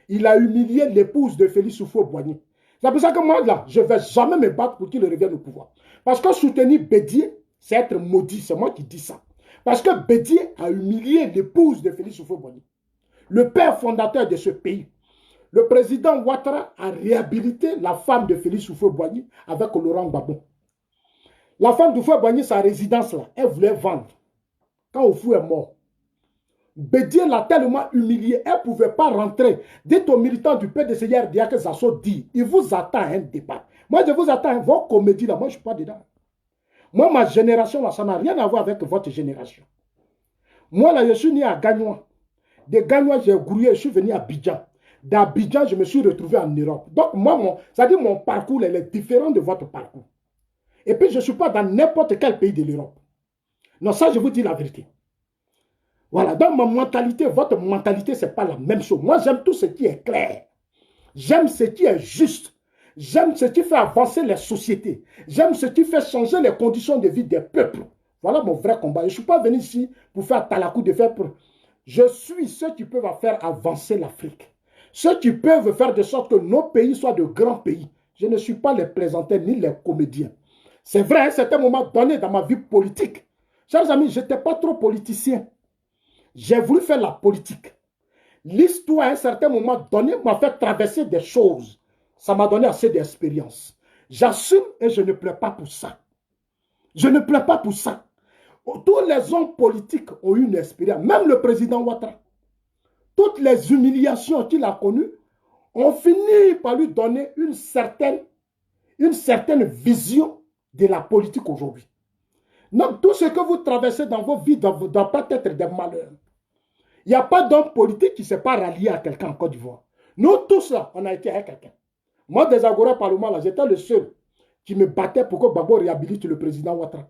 Il a humilié l'épouse de Félix Houphouët-Boigny. C'est pour ça que moi, là, je ne vais jamais me battre pour qu'il revienne au pouvoir. Parce que soutenir Bédié, c'est être maudit. C'est moi qui dis ça. Parce que Bédié a humilié l'épouse de Félix Houphouët-Boigny, le père fondateur de ce pays. Le président Ouattara a réhabilité la femme de Félix Houphouët-Boigny avec Laurent Gbagbo. La femme d'Houphouët-Boigny, sa résidence là, elle voulait vendre. Quand Houphouët est mort, Bédié l'a tellement humilié, elle ne pouvait pas rentrer. Dites aux militants du PDCRDA que Zasso dit, il vous attend un débat. Moi, je vous attends, vos comédies là, moi, je ne suis pas dedans. Moi, ma génération, là, ça n'a rien à voir avec votre génération. Moi, là, je suis né à Gagnois. De Gagnois, j'ai grouillé, je suis venu à Abidjan. D'Abidjan, je me suis retrouvé en Europe. Donc, moi, ça dit mon parcours, il est différent de votre parcours. Et puis, je ne suis pas dans n'importe quel pays de l'Europe. Non, ça, je vous dis la vérité. Voilà, donc ma mentalité, votre mentalité, ce n'est pas la même chose. Moi, j'aime tout ce qui est clair. J'aime ce qui est juste. J'aime ce qui fait avancer les sociétés. J'aime ce qui fait changer les conditions de vie des peuples. Voilà mon vrai combat. Je ne suis pas venu ici pour faire talakou de faire pour... Je suis ceux qui peuvent faire avancer l'Afrique. Ceux qui peuvent faire de sorte que nos pays soient de grands pays. Je ne suis pas les plaisantins ni les comédiens. C'est vrai, à un certain moment donné dans ma vie politique, chers amis, je n'étais pas trop politicien. J'ai voulu faire la politique. L'histoire, à un certain moment donné, m'a fait traverser des choses. Ça m'a donné assez d'expérience. J'assume et je ne pleure pas pour ça. Je ne pleure pas pour ça. Tous les hommes politiques ont eu une expérience. Même le président Ouattara. Toutes les humiliations qu'il a connues ont fini par lui donner une certaine vision de la politique aujourd'hui. Donc, tout ce que vous traversez dans vos vies ne doit pas être des malheurs. Il n'y a pas d'homme politique qui ne s'est pas rallié à quelqu'un en Côte d'Ivoire. Nous tous là, on a été avec quelqu'un. Moi, des Agora Parlement, là, j'étais le seul qui me battait pour que Gbagbo réhabilite le président Ouattara.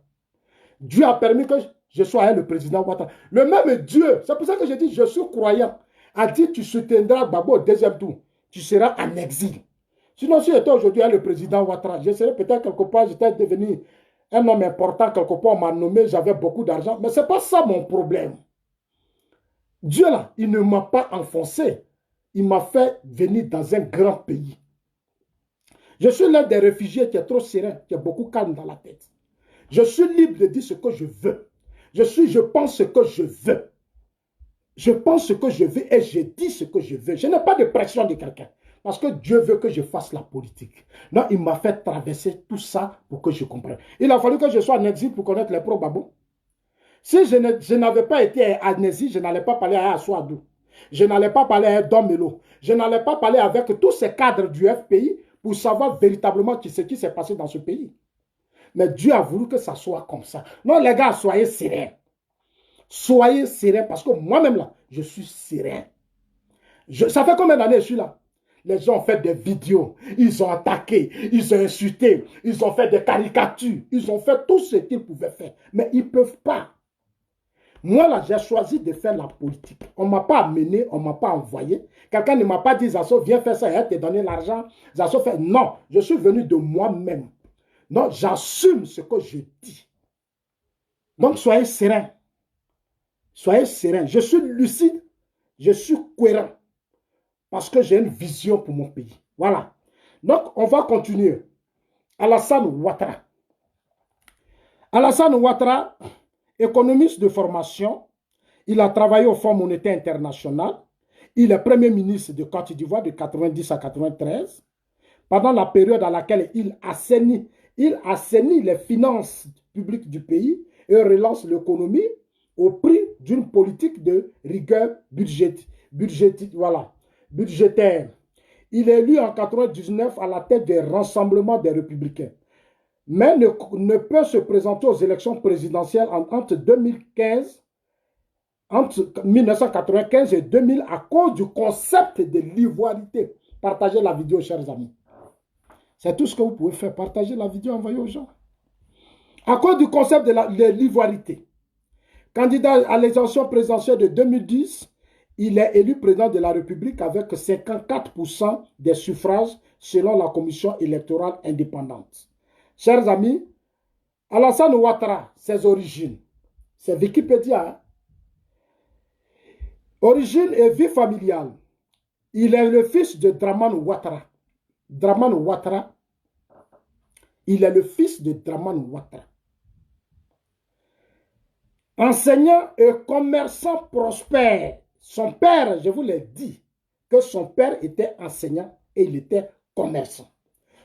Dieu a permis que je sois avec le président Ouattara. Le même Dieu, c'est pour ça que je dis, je suis croyant, a dit tu soutiendras Gbagbo au deuxième tour. Tu seras en exil. Sinon, si j'étais aujourd'hui avec le président Ouattara, je serais peut-être quelque part, j'étais devenu un homme important, quelque part, on m'a nommé, j'avais beaucoup d'argent. Mais ce n'est pas ça mon problème. Dieu là, il ne m'a pas enfoncé. Il m'a fait venir dans un grand pays. Je suis l'un des réfugiés qui est trop serein, qui est beaucoup calme dans la tête. Je suis libre de dire ce que je veux. Je pense ce que je veux. Je pense ce que je veux et je dis ce que je veux. Je n'ai pas de pression de quelqu'un. Parce que Dieu veut que je fasse la politique. Non, il m'a fait traverser tout ça pour que je comprenne. Il a fallu que je sois en exil pour connaître les pro-Gbagbo. Si je n'avais pas été en exil, je n'allais pas parler à Aswadou. Je n'allais pas parler à Domelo. Je n'allais pas parler avec tous ces cadres du FPI pour savoir véritablement ce qui s'est passé dans ce pays. Mais Dieu a voulu que ça soit comme ça. Non, les gars, soyez sereins. Soyez sereins parce que moi-même là, je suis serein. Ça fait combien d'années je suis là? Les gens ont fait des vidéos, ils ont attaqué, ils ont insulté, ils ont fait des caricatures, ils ont fait tout ce qu'ils pouvaient faire. Mais ils ne peuvent pas. Moi, là, j'ai choisi de faire la politique. On ne m'a pas amené, on ne m'a pas envoyé. Quelqu'un ne m'a pas dit, Zasso, viens faire ça, et te donner l'argent. Zasso fait, non, je suis venu de moi-même. Non, j'assume ce que je dis. Donc, soyez sereins. Soyez sereins. Je suis lucide, je suis cohérent. Parce que j'ai une vision pour mon pays. Voilà. Donc, on va continuer. Alassane Ouattara. Alassane Ouattara, économiste de formation, il a travaillé au Fonds monétaire international. Il est Premier ministre de Côte d'Ivoire de 90 à 93. Pendant la période à laquelle il assainit les finances publiques du pays et relance l'économie au prix d'une politique de rigueur budgétaire. Il est élu en 1999 à la tête des Rassemblements des Républicains, mais ne peut se présenter aux élections présidentielles entre 1995 et 2000 à cause du concept de l'ivoirité. Partagez la vidéo, chers amis. C'est tout ce que vous pouvez faire. Partagez la vidéo, envoyez aux gens. À cause du concept de l'ivoirité. Candidat à l'élection présidentielle de 2010, il est élu président de la République avec 54% des suffrages selon la commission électorale indépendante. Chers amis, Alassane Ouattara, ses origines, c'est Wikipédia. Hein? Origine et vie familiale. Il est le fils de Dramane Ouattara. Dramane Ouattara, il est le fils de Dramane Ouattara. Enseignant et commerçant prospère. Son père, je vous l'ai dit, que son père était enseignant et il était commerçant.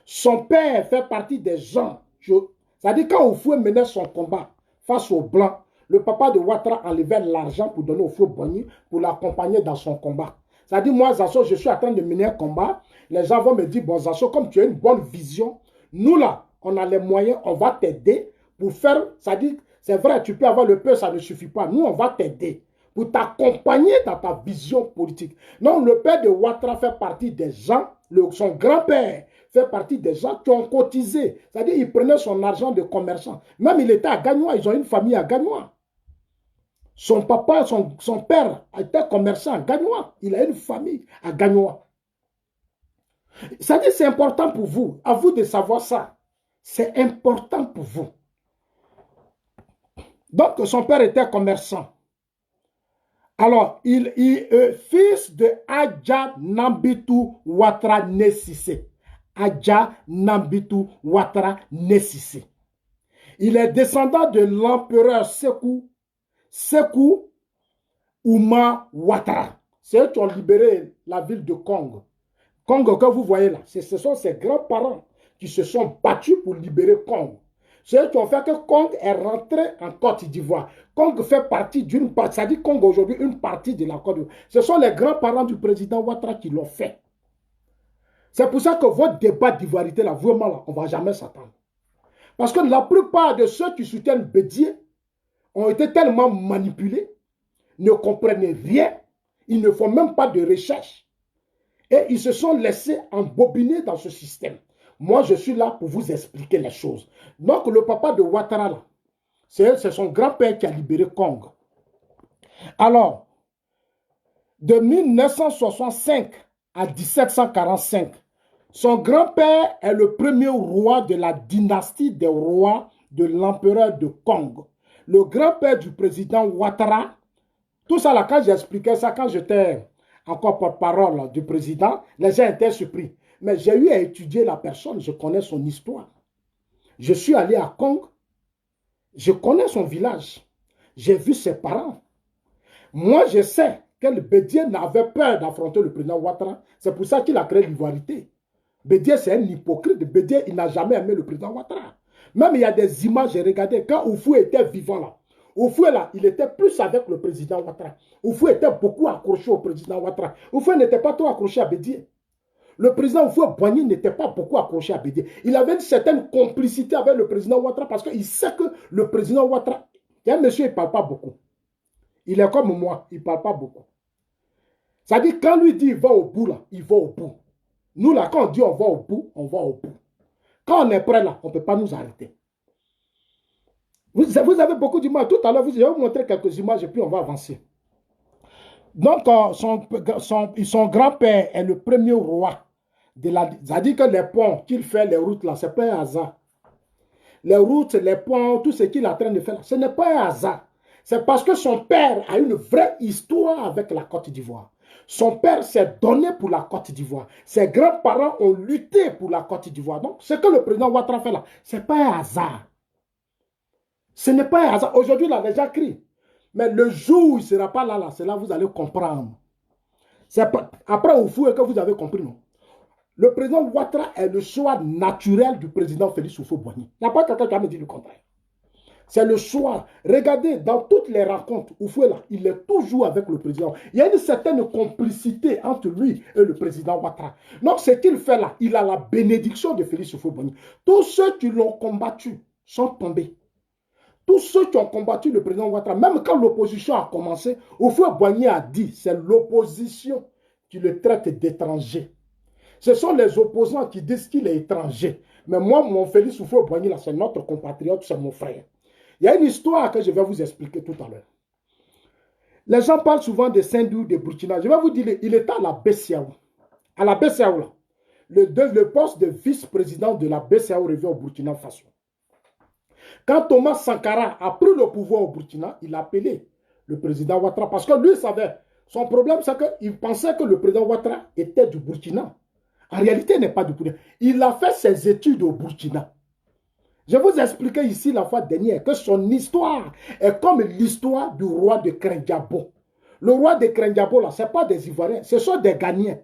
Son père fait partie des gens, c'est-à-dire quand Oufoué menait son combat face aux Blancs, le papa de Ouattara enlevait l'argent pour donner au Oufoué-Boigny pour l'accompagner dans son combat. C'est-à-dire, moi, Zasso, je suis en train de mener un combat. Les gens vont me dire, bon, Zasso, comme tu as une bonne vision, nous là, on a les moyens, on va t'aider pour faire, ça dit, c'est vrai, tu peux avoir le peur, ça ne suffit pas. Nous, on va t'aider pour t'accompagner dans ta vision politique. Non, le père de Ouattara fait partie des gens, son grand-père fait partie des gens qui ont cotisé. C'est-à-dire, il prenait son argent de commerçant. Même il était à Gagnois, ils ont une famille à Gagnois. Son papa, son père était commerçant à Gagnois. Il a une famille à Gagnois. C'est-à-dire, c'est important pour vous, à vous de savoir ça. C'est important pour vous. Donc, son père était commerçant. Alors, il est fils de Adja Nambitou Ouattara Nessissé. Adja Nambitou Ouattara Nessissé. Il est descendant de l'empereur Sékou Ouma Ouattara. C'est eux qui ont libéré la ville de Congo. Congo que vous voyez là, ce sont ses grands-parents qui se sont battus pour libérer Congo. C'est eux qui ont fait que Congo est rentré en Côte d'Ivoire. Congo fait partie d'une partie, ça dit Congo aujourd'hui, une partie de la Côte d'Ivoire. Ce sont les grands-parents du président Ouattara qui l'ont fait. C'est pour ça que votre débat d'ivoirité là, vraiment là, on ne va jamais s'attendre. Parce que la plupart de ceux qui soutiennent Bédié ont été tellement manipulés, ne comprennent rien, ils ne font même pas de recherche. Et ils se sont laissés embobiner dans ce système. Moi, je suis là pour vous expliquer les choses. Donc, le papa de Ouattara, là, c'est son grand-père qui a libéré Congo. Alors, de 1965 à 1745, son grand-père est le premier roi de la dynastie des rois de l'empereur de Congo. Le grand-père du président Ouattara, tout ça là, quand j'expliquais ça, quand j'étais encore porte-parole du président, les gens étaient surpris. Mais j'ai eu à étudier la personne, je connais son histoire. Je suis allé à Congo, je connais son village, j'ai vu ses parents. Moi, je sais que le Bédié n'avait peur d'affronter le président Ouattara. C'est pour ça qu'il a créé l'ivoirité. Bédié, c'est un hypocrite. Bédié, il n'a jamais aimé le président Ouattara. Même il y a des images, j'ai regardé, quand Oufou était vivant là, Oufou là, il était plus avec le président Ouattara. Oufou était beaucoup accroché au président Ouattara. Oufou n'était pas trop accroché à Bédié. Le président Houphouët-Boigny n'était pas beaucoup accroché à Bédié. Il avait une certaine complicité avec le président Ouattara parce qu'il sait que le président Ouattara, il y a un monsieur, il ne parle pas beaucoup. Il est comme moi, il ne parle pas beaucoup. C'est-à-dire, quand lui dit il va au bout, là, il va au bout. Nous, là, quand on dit on va au bout, on va au bout. Quand on est prêt, là, on ne peut pas nous arrêter. Vous avez beaucoup d'images. Tout à l'heure, je vais vous montrer quelques images et puis on va avancer. Donc, son grand-père est le premier roi de la... C'est-à-dire que les ponts qu'il fait, les routes là, ce n'est pas un hasard. Les routes, les ponts, tout ce qu'il est en train de faire, ce n'est pas un hasard. C'est parce que son père a une vraie histoire avec la Côte d'Ivoire. Son père s'est donné pour la Côte d'Ivoire. Ses grands-parents ont lutté pour la Côte d'Ivoire. Donc, ce que le président Ouattara fait là, ce n'est pas un hasard. Ce n'est pas un hasard. Aujourd'hui, il a déjà crié. Mais le jour où il ne sera pas là, c'est là que vous allez comprendre. Après Oufou que vous avez compris, non? Le président Ouattara est le choix naturel du président Félix Houphouët-Boigny. Il n'y a pas quelqu'un qui a me dit le contraire. C'est le choix. Regardez, dans toutes les rencontres, Oufou est là, il est toujours avec le président. Il y a une certaine complicité entre lui et le président Ouattara. Donc, ce qu'il fait là, il a la bénédiction de Félix Houphouët-Boigny. Tous ceux qui l'ont combattu sont tombés. Tous ceux qui ont combattu le président Ouattara, même quand l'opposition a commencé, Houphouët-Boigny a dit, c'est l'opposition qui le traite d'étranger. Ce sont les opposants qui disent qu'il est étranger. Mais moi, mon Félix Houphouët-Boigny, là, c'est notre compatriote, c'est mon frère. Il y a une histoire que je vais vous expliquer tout à l'heure. Les gens parlent souvent de Sendou, de Burkina. Je vais vous dire, il était à la BCAO. À la BCAO, là, le poste de vice-président de la BCAO revient au Burkina Faso. Quand Thomas Sankara a pris le pouvoir au Burkina, il a appelé le président Ouattara parce que lui savait. Son problème, c'est qu'il pensait que le président Ouattara était du Burkina. En réalité, il n'est pas du Burkina. Il a fait ses études au Burkina. Je vous ai expliqué ici la fois dernière que son histoire est comme l'histoire du roi de Krendiabo. Le roi de Krendiabo, là, ce n'est pas des Ivoiriens, ce sont des Ghanéens.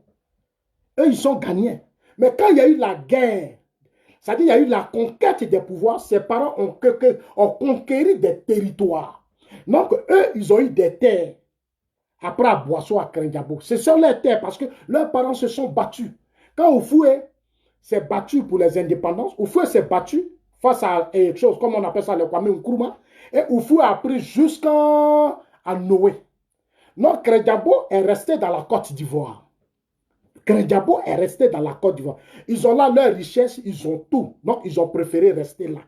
Eux, ils sont Ghanéens. Mais quand il y a eu la guerre, c'est-à-dire qu'il y a eu la conquête des pouvoirs, ses parents ont conquéri des territoires. Donc, eux, ils ont eu des terres. Après, à Boisseau, à Krendiabo. Ce sont les terres parce que leurs parents se sont battus. Quand Oufoué s'est battu pour les indépendances, Oufoué s'est battu face à quelque chose, comme on appelle ça le Kwame Nkrumah, et Oufou a pris jusqu'à Noé. Non, Kredjabo est resté dans la Côte d'Ivoire. Kredjabo est resté dans la Côte d'Ivoire. Ils ont là leur richesse, ils ont tout. Donc, ils ont préféré rester là.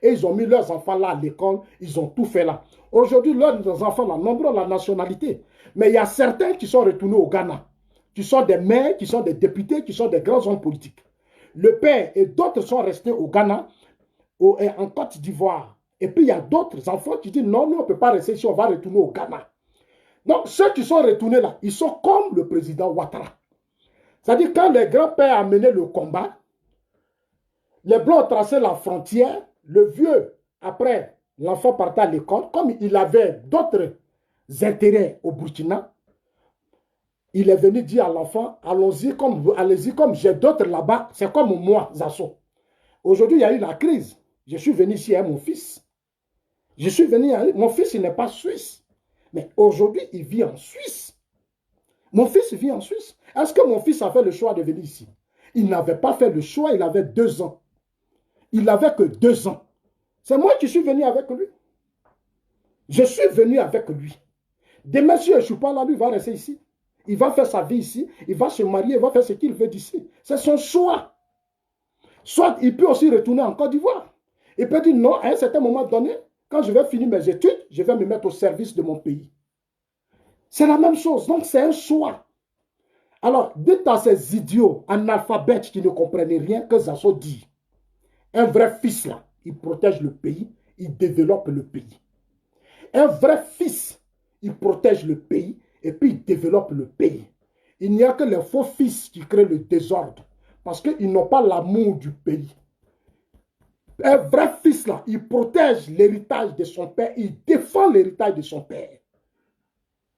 Et ils ont mis leurs enfants là à l'école, ils ont tout fait là. Aujourd'hui, leurs enfants là, nombreux la nationalité. Mais il y a certains qui sont retournés au Ghana, qui sont des maires, qui sont des députés, qui sont des grands hommes politiques. Le père et d'autres sont restés au Ghana, en Côte d'Ivoire. Et puis, il y a d'autres enfants qui disent non, nous, on ne peut pas rester ici, on va retourner au Ghana. Donc, ceux qui sont retournés là, ils sont comme le président Ouattara. C'est-à-dire, quand les grands-pères ont mené le combat, les Blancs ont tracé la frontière, le vieux, après, l'enfant partait à l'école, comme il avait d'autres intérêts au Burkina, il est venu dire à l'enfant, allons-y allez-y comme j'ai d'autres là-bas, c'est comme moi, Zasso. Aujourd'hui, il y a eu la crise. Je suis venu ici avec mon fils. Je suis venu, mon fils, il n'est pas suisse. Mais aujourd'hui, il vit en Suisse. Mon fils vit en Suisse. Est-ce que mon fils a fait le choix de venir ici? Il n'avait pas fait le choix, il avait 2 ans. Il n'avait que 2 ans. C'est moi qui suis venu avec lui. Je suis venu avec lui. Demain, si je ne suis pas là, lui va rester ici. Il va faire sa vie ici. Il va se marier, il va faire ce qu'il veut d'ici. C'est son choix. Soit il peut aussi retourner en Côte d'Ivoire. Il peut dire non, à un certain moment donné, quand je vais finir mes études, je vais me mettre au service de mon pays. C'est la même chose. Donc, c'est un choix. Alors, dites à ces idiots analphabètes qui ne comprennent rien que Zasso dit. Un vrai fils, là, il protège le pays, il développe le pays. Un vrai fils, il protège le pays et puis il développe le pays. Il n'y a que les faux fils qui créent le désordre parce qu'ils n'ont pas l'amour du pays. Un vrai fils, là, il protège l'héritage de son père, il défend l'héritage de son père.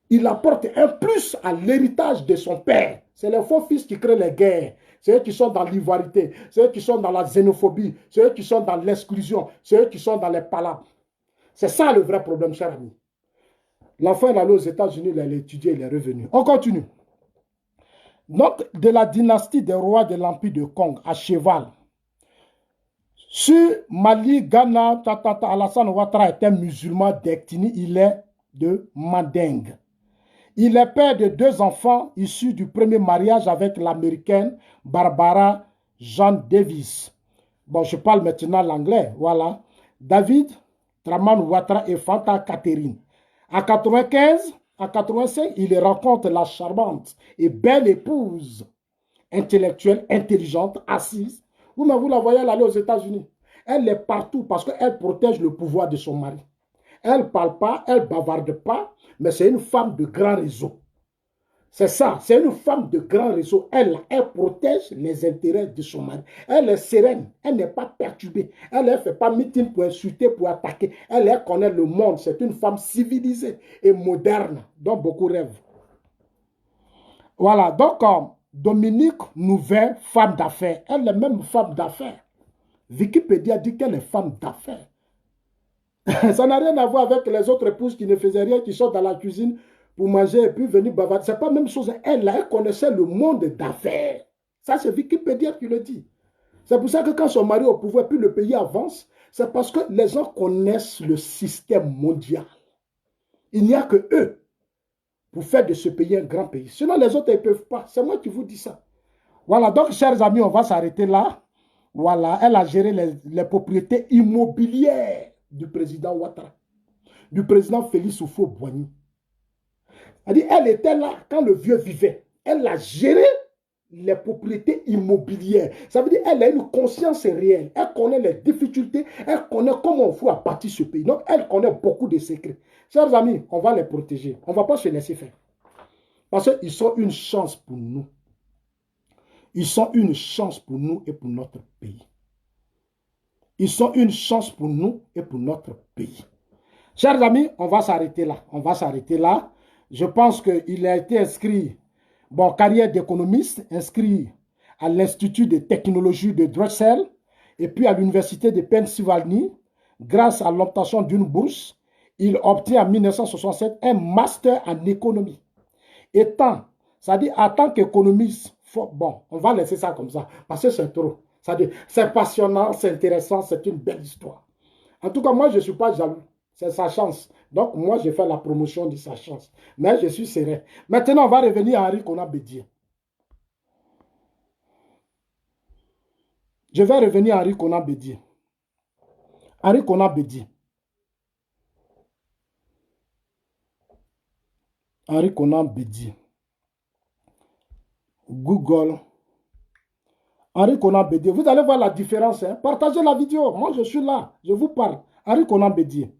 Il apporte un plus à l'héritage de son père. C'est les faux fils qui créent les guerres. C'est eux qui sont dans l'ivoirité. C'est eux qui sont dans la xénophobie. C'est eux qui sont dans l'exclusion. C'est eux qui sont dans les palabres. C'est ça le vrai problème, cher ami. L'enfant est allé aux États-Unis, il a étudié, il est revenu. On continue. Donc, de la dynastie des rois de l'Empire de Kong, à cheval. Sur Mali, Ghana, Alassane Ouattara est un musulman d'Ectini, il est de Mandingue. Il est père de 2 enfants issus du premier mariage avec l'américaine Barbara Jean Davis. Bon, je parle maintenant l'anglais, voilà. David Traman Ouattara et Fanta Catherine. À 95, à 85, il rencontre la charmante et belle épouse, intellectuelle, intelligente, assise. Vous la voyez, elle aller aux États-Unis. Elle est partout parce qu'elle protège le pouvoir de son mari. Elle ne parle pas, elle ne bavarde pas, mais c'est une femme de grand réseau. C'est ça, c'est une femme de grand réseau. Elle protège les intérêts de son mari. Elle est sereine, elle n'est pas perturbée. Elle ne fait pas meeting pour insulter, pour attaquer. Elle connaît le monde. C'est une femme civilisée et moderne, dont beaucoup rêvent. Voilà, donc Dominique Nouvelle, femme d'affaires. Elle est même femme d'affaires. Wikipédia dit qu'elle est femme d'affaires. Ça n'a rien à voir avec les autres épouses qui ne faisaient rien, qui sont dans la cuisine pour manger et puis venir bavarder. Ce n'est pas la même chose. Elle connaissait le monde d'affaires. Ça, c'est Wikipédia qui le dit. C'est pour ça que quand son mari est au pouvoir, puis le pays avance, c'est parce que les gens connaissent le système mondial. Il n'y a que eux pour faire de ce pays un grand pays. Sinon, les autres, ils ne peuvent pas. C'est moi qui vous dis ça. Voilà, donc, chers amis, on va s'arrêter là. Voilà, elle a géré les propriétés immobilières du président Ouattara, du président Félix Houphouët-Boigny. Elle était là quand le vieux vivait. Elle a géré les propriétés immobilières. Ça veut dire qu'elle a une conscience réelle. Elle connaît les difficultés. Elle connaît comment on faut bâtir ce pays. Donc, elle connaît beaucoup de secrets. Chers amis, on va les protéger. On ne va pas se laisser faire. Parce qu'ils sont une chance pour nous. Ils sont une chance pour nous et pour notre pays. Ils sont une chance pour nous et pour notre pays. Chers amis, on va s'arrêter là. On va s'arrêter là. Je pense qu'il a été inscrit, bon, carrière d'économiste, inscrit à l'Institut de technologie de Drexel et puis à l'Université de Pennsylvanie. Grâce à l'obtention d'une bourse, il obtient en 1967 un master en économie. C'est-à-dire, en tant qu'économiste, bon, on va laisser ça comme ça, parce que c'est trop. C'est passionnant, c'est intéressant, c'est une belle histoire. En tout cas, moi, je ne suis pas jaloux. C'est sa chance. Donc, moi, j'ai fait la promotion de sa chance. Mais je suis serein. Maintenant, on va revenir à Henri Konan Bédié. Je vais revenir à Henri Konan Bédié. Henri Konan Bédié. Henri Konan Bédié. Google. Henri Konan Bédié. Vous allez voir la différence. Hein? Partagez la vidéo. Moi, je suis là. Je vous parle. Henri Konan Bédié.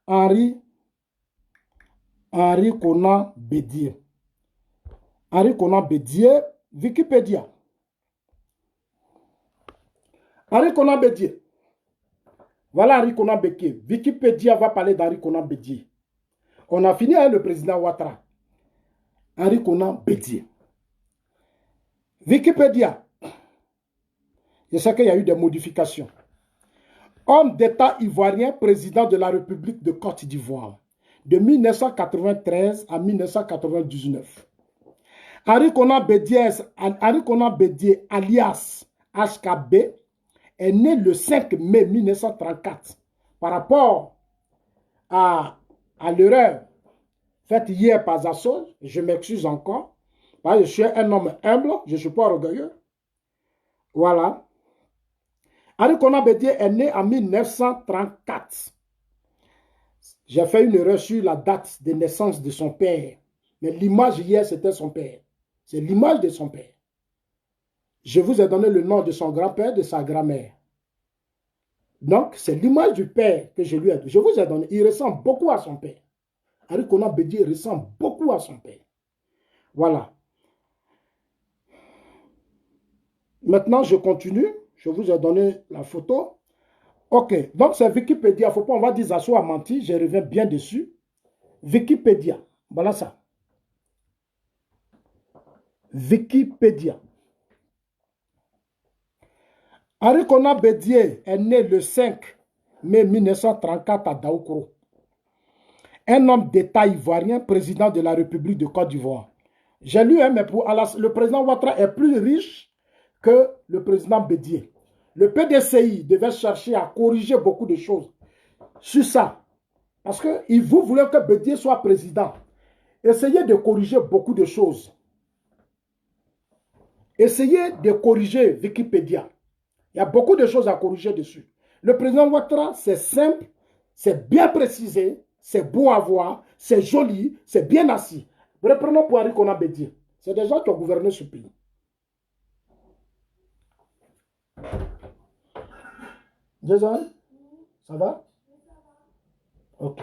Henri Konan Bédié. Henri Konan Bédié. Wikipédia. Henri Konan Bédié. Voilà Henri Konan Bédié. Wikipédia va parler d'Henri Konan Bédié. On a fini avec le président Ouattara. Henri Konan Bédié. Wikipédia. Je sais qu'il y a eu des modifications. Homme d'État ivoirien, président de la République de Côte d'Ivoire, de 1993 à 1999. Henri Konan Bédié, alias HKB, est né le 5 mai 1934. Par rapport à l'erreur faite hier par Zasso, je m'excuse encore, parce que je suis un homme humble, je ne suis pas orgueilleux. Voilà. Henri Konan Bédié est né en 1934. J'ai fait une erreur sur la date de naissance de son père. Mais l'image hier, c'était son père. C'est l'image de son père. Je vous ai donné le nom de son grand-père, de sa grand-mère. Donc, c'est l'image du père que je lui ai donné. Je vous ai donné. Il ressemble beaucoup à son père. Henri Konan Bédié ressemble beaucoup à son père. Voilà. Maintenant, je continue. Je vous ai donné la photo. Ok, donc c'est Wikipédia. Faut pas, on va dire Zasso a menti. Je reviens bien dessus. Wikipédia. Voilà ça. Wikipédia. Henri Konan Bédié est né le 5 mai 1934 à Daoukro. Un homme d'État ivoirien, président de la République de Côte d'Ivoire. J'ai lu, mais le président Ouattara est plus riche que le président Bédié. Le PDCI devait chercher à corriger beaucoup de choses sur ça. Parce que vous voulez que Bédié soit président. Essayez de corriger beaucoup de choses. Essayez de corriger Wikipédia. Il y a beaucoup de choses à corriger dessus. Le président Ouattara, c'est simple, c'est bien précisé, c'est beau à voir, c'est joli, c'est bien assis. Reprenons pour Henri Konan Bédié. C'est des gens qui ont gouverné ce pays. Jason, ça va? Ok.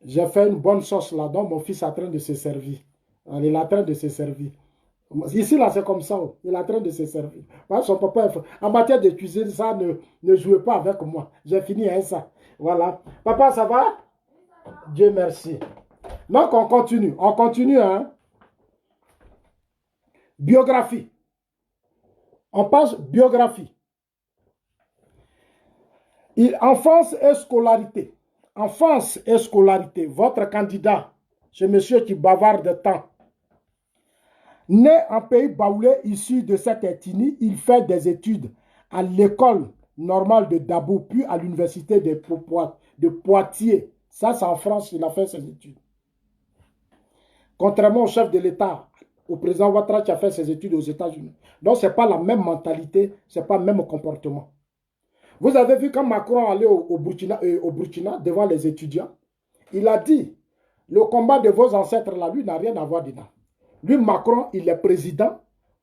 J'ai fait une bonne sauce là-dedans. Mon fils est en train de se servir. Il est en train de se servir. Ici, là, c'est comme ça. Il est en train de se servir. Son papa, en matière de cuisine, ça, ne jouez pas avec moi. J'ai fini avec ça. Voilà. Papa, ça va? Dieu merci. Donc, on continue. On continue, hein? Biographie. On passe biographie. Enfance et scolarité. Enfance et scolarité. Votre candidat, ce monsieur qui bavarde de temps. Né en pays baoulé, issu de cette ethnie, il fait des études à l'école normale de Dabo, puis à l'université de Poitiers. Ça, c'est en France, il a fait ses études. Contrairement au chef de l'État, au président Ouattara qui a fait ses études aux États-Unis. Donc, ce n'est pas la même mentalité, ce n'est pas le même comportement. Vous avez vu quand Macron allait au Burkina devant les étudiants, il a dit, le combat de vos ancêtres là, lui, n'a rien à voir dedans. Lui, Macron, il est président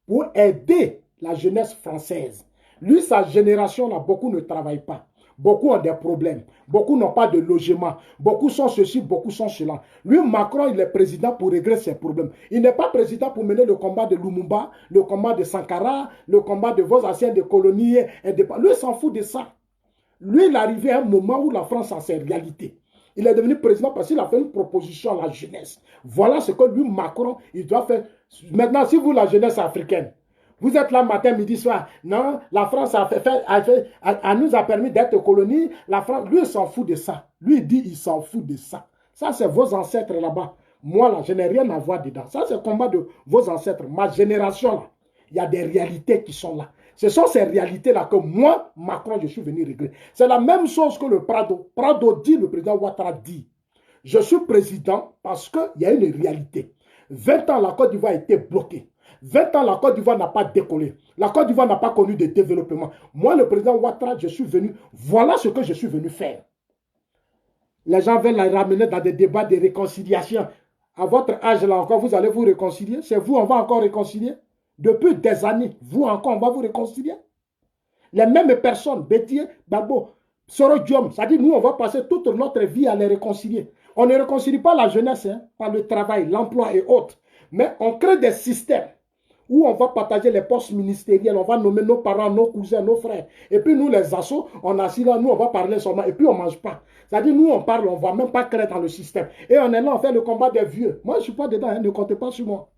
pour aider la jeunesse française. Lui, sa génération là, beaucoup ne travaillent pas. Beaucoup ont des problèmes. Beaucoup n'ont pas de logement. Beaucoup sont ceci, beaucoup sont cela. Lui, Macron, il est président pour régler ses problèmes. Il n'est pas président pour mener le combat de Lumumba, le combat de Sankara, le combat de vos anciens de colonies. Lui, il s'en fout de ça. Lui, il est arrivé à un moment où la France a ses réalités. Il est devenu président parce qu'il a fait une proposition à la jeunesse. Voilà ce que lui, Macron, il doit faire. Maintenant, si vous, la jeunesse africaine, vous êtes là matin, midi, soir. Non, la France nous a permis d'être colonie. La France, lui, il s'en fout de ça. Lui, il dit, il s'en fout de ça. Ça, c'est vos ancêtres là-bas. Moi, là, je n'ai rien à voir dedans. Ça, c'est le combat de vos ancêtres. Ma génération, là, il y a des réalités qui sont là. Ce sont ces réalités-là que moi, Macron, je suis venu régler. C'est la même chose que le Prado. Prado dit, le président Ouattara dit, je suis président parce qu'il y a une réalité. 20 ans, la Côte d'Ivoire a été bloquée. 20 ans, la Côte d'Ivoire n'a pas décollé. La Côte d'Ivoire n'a pas connu de développement. Moi, le président Ouattara, je suis venu, voilà ce que je suis venu faire. Les gens veulent la ramener dans des débats de réconciliation. À votre âge, là encore, vous allez vous réconcilier. C'est vous, on va encore réconcilier. Depuis des années, vous encore, on va vous réconcilier. Les mêmes personnes, Bétier, Babo, Sorodium, ça dit, nous, on va passer toute notre vie à les réconcilier. On ne réconcilie pas la jeunesse hein, par le travail, l'emploi et autres. Mais on crée des systèmes où on va partager les postes ministériels, on va nommer nos parents, nos cousins, nos frères. Et puis nous, les assos, on est assis là, nous, on va parler seulement. Et puis on ne mange pas. C'est-à-dire, nous, on parle, on ne va même pas créer dans le système. Et on est là, on fait le combat des vieux. Moi, je ne suis pas dedans, hein, ne comptez pas sur moi.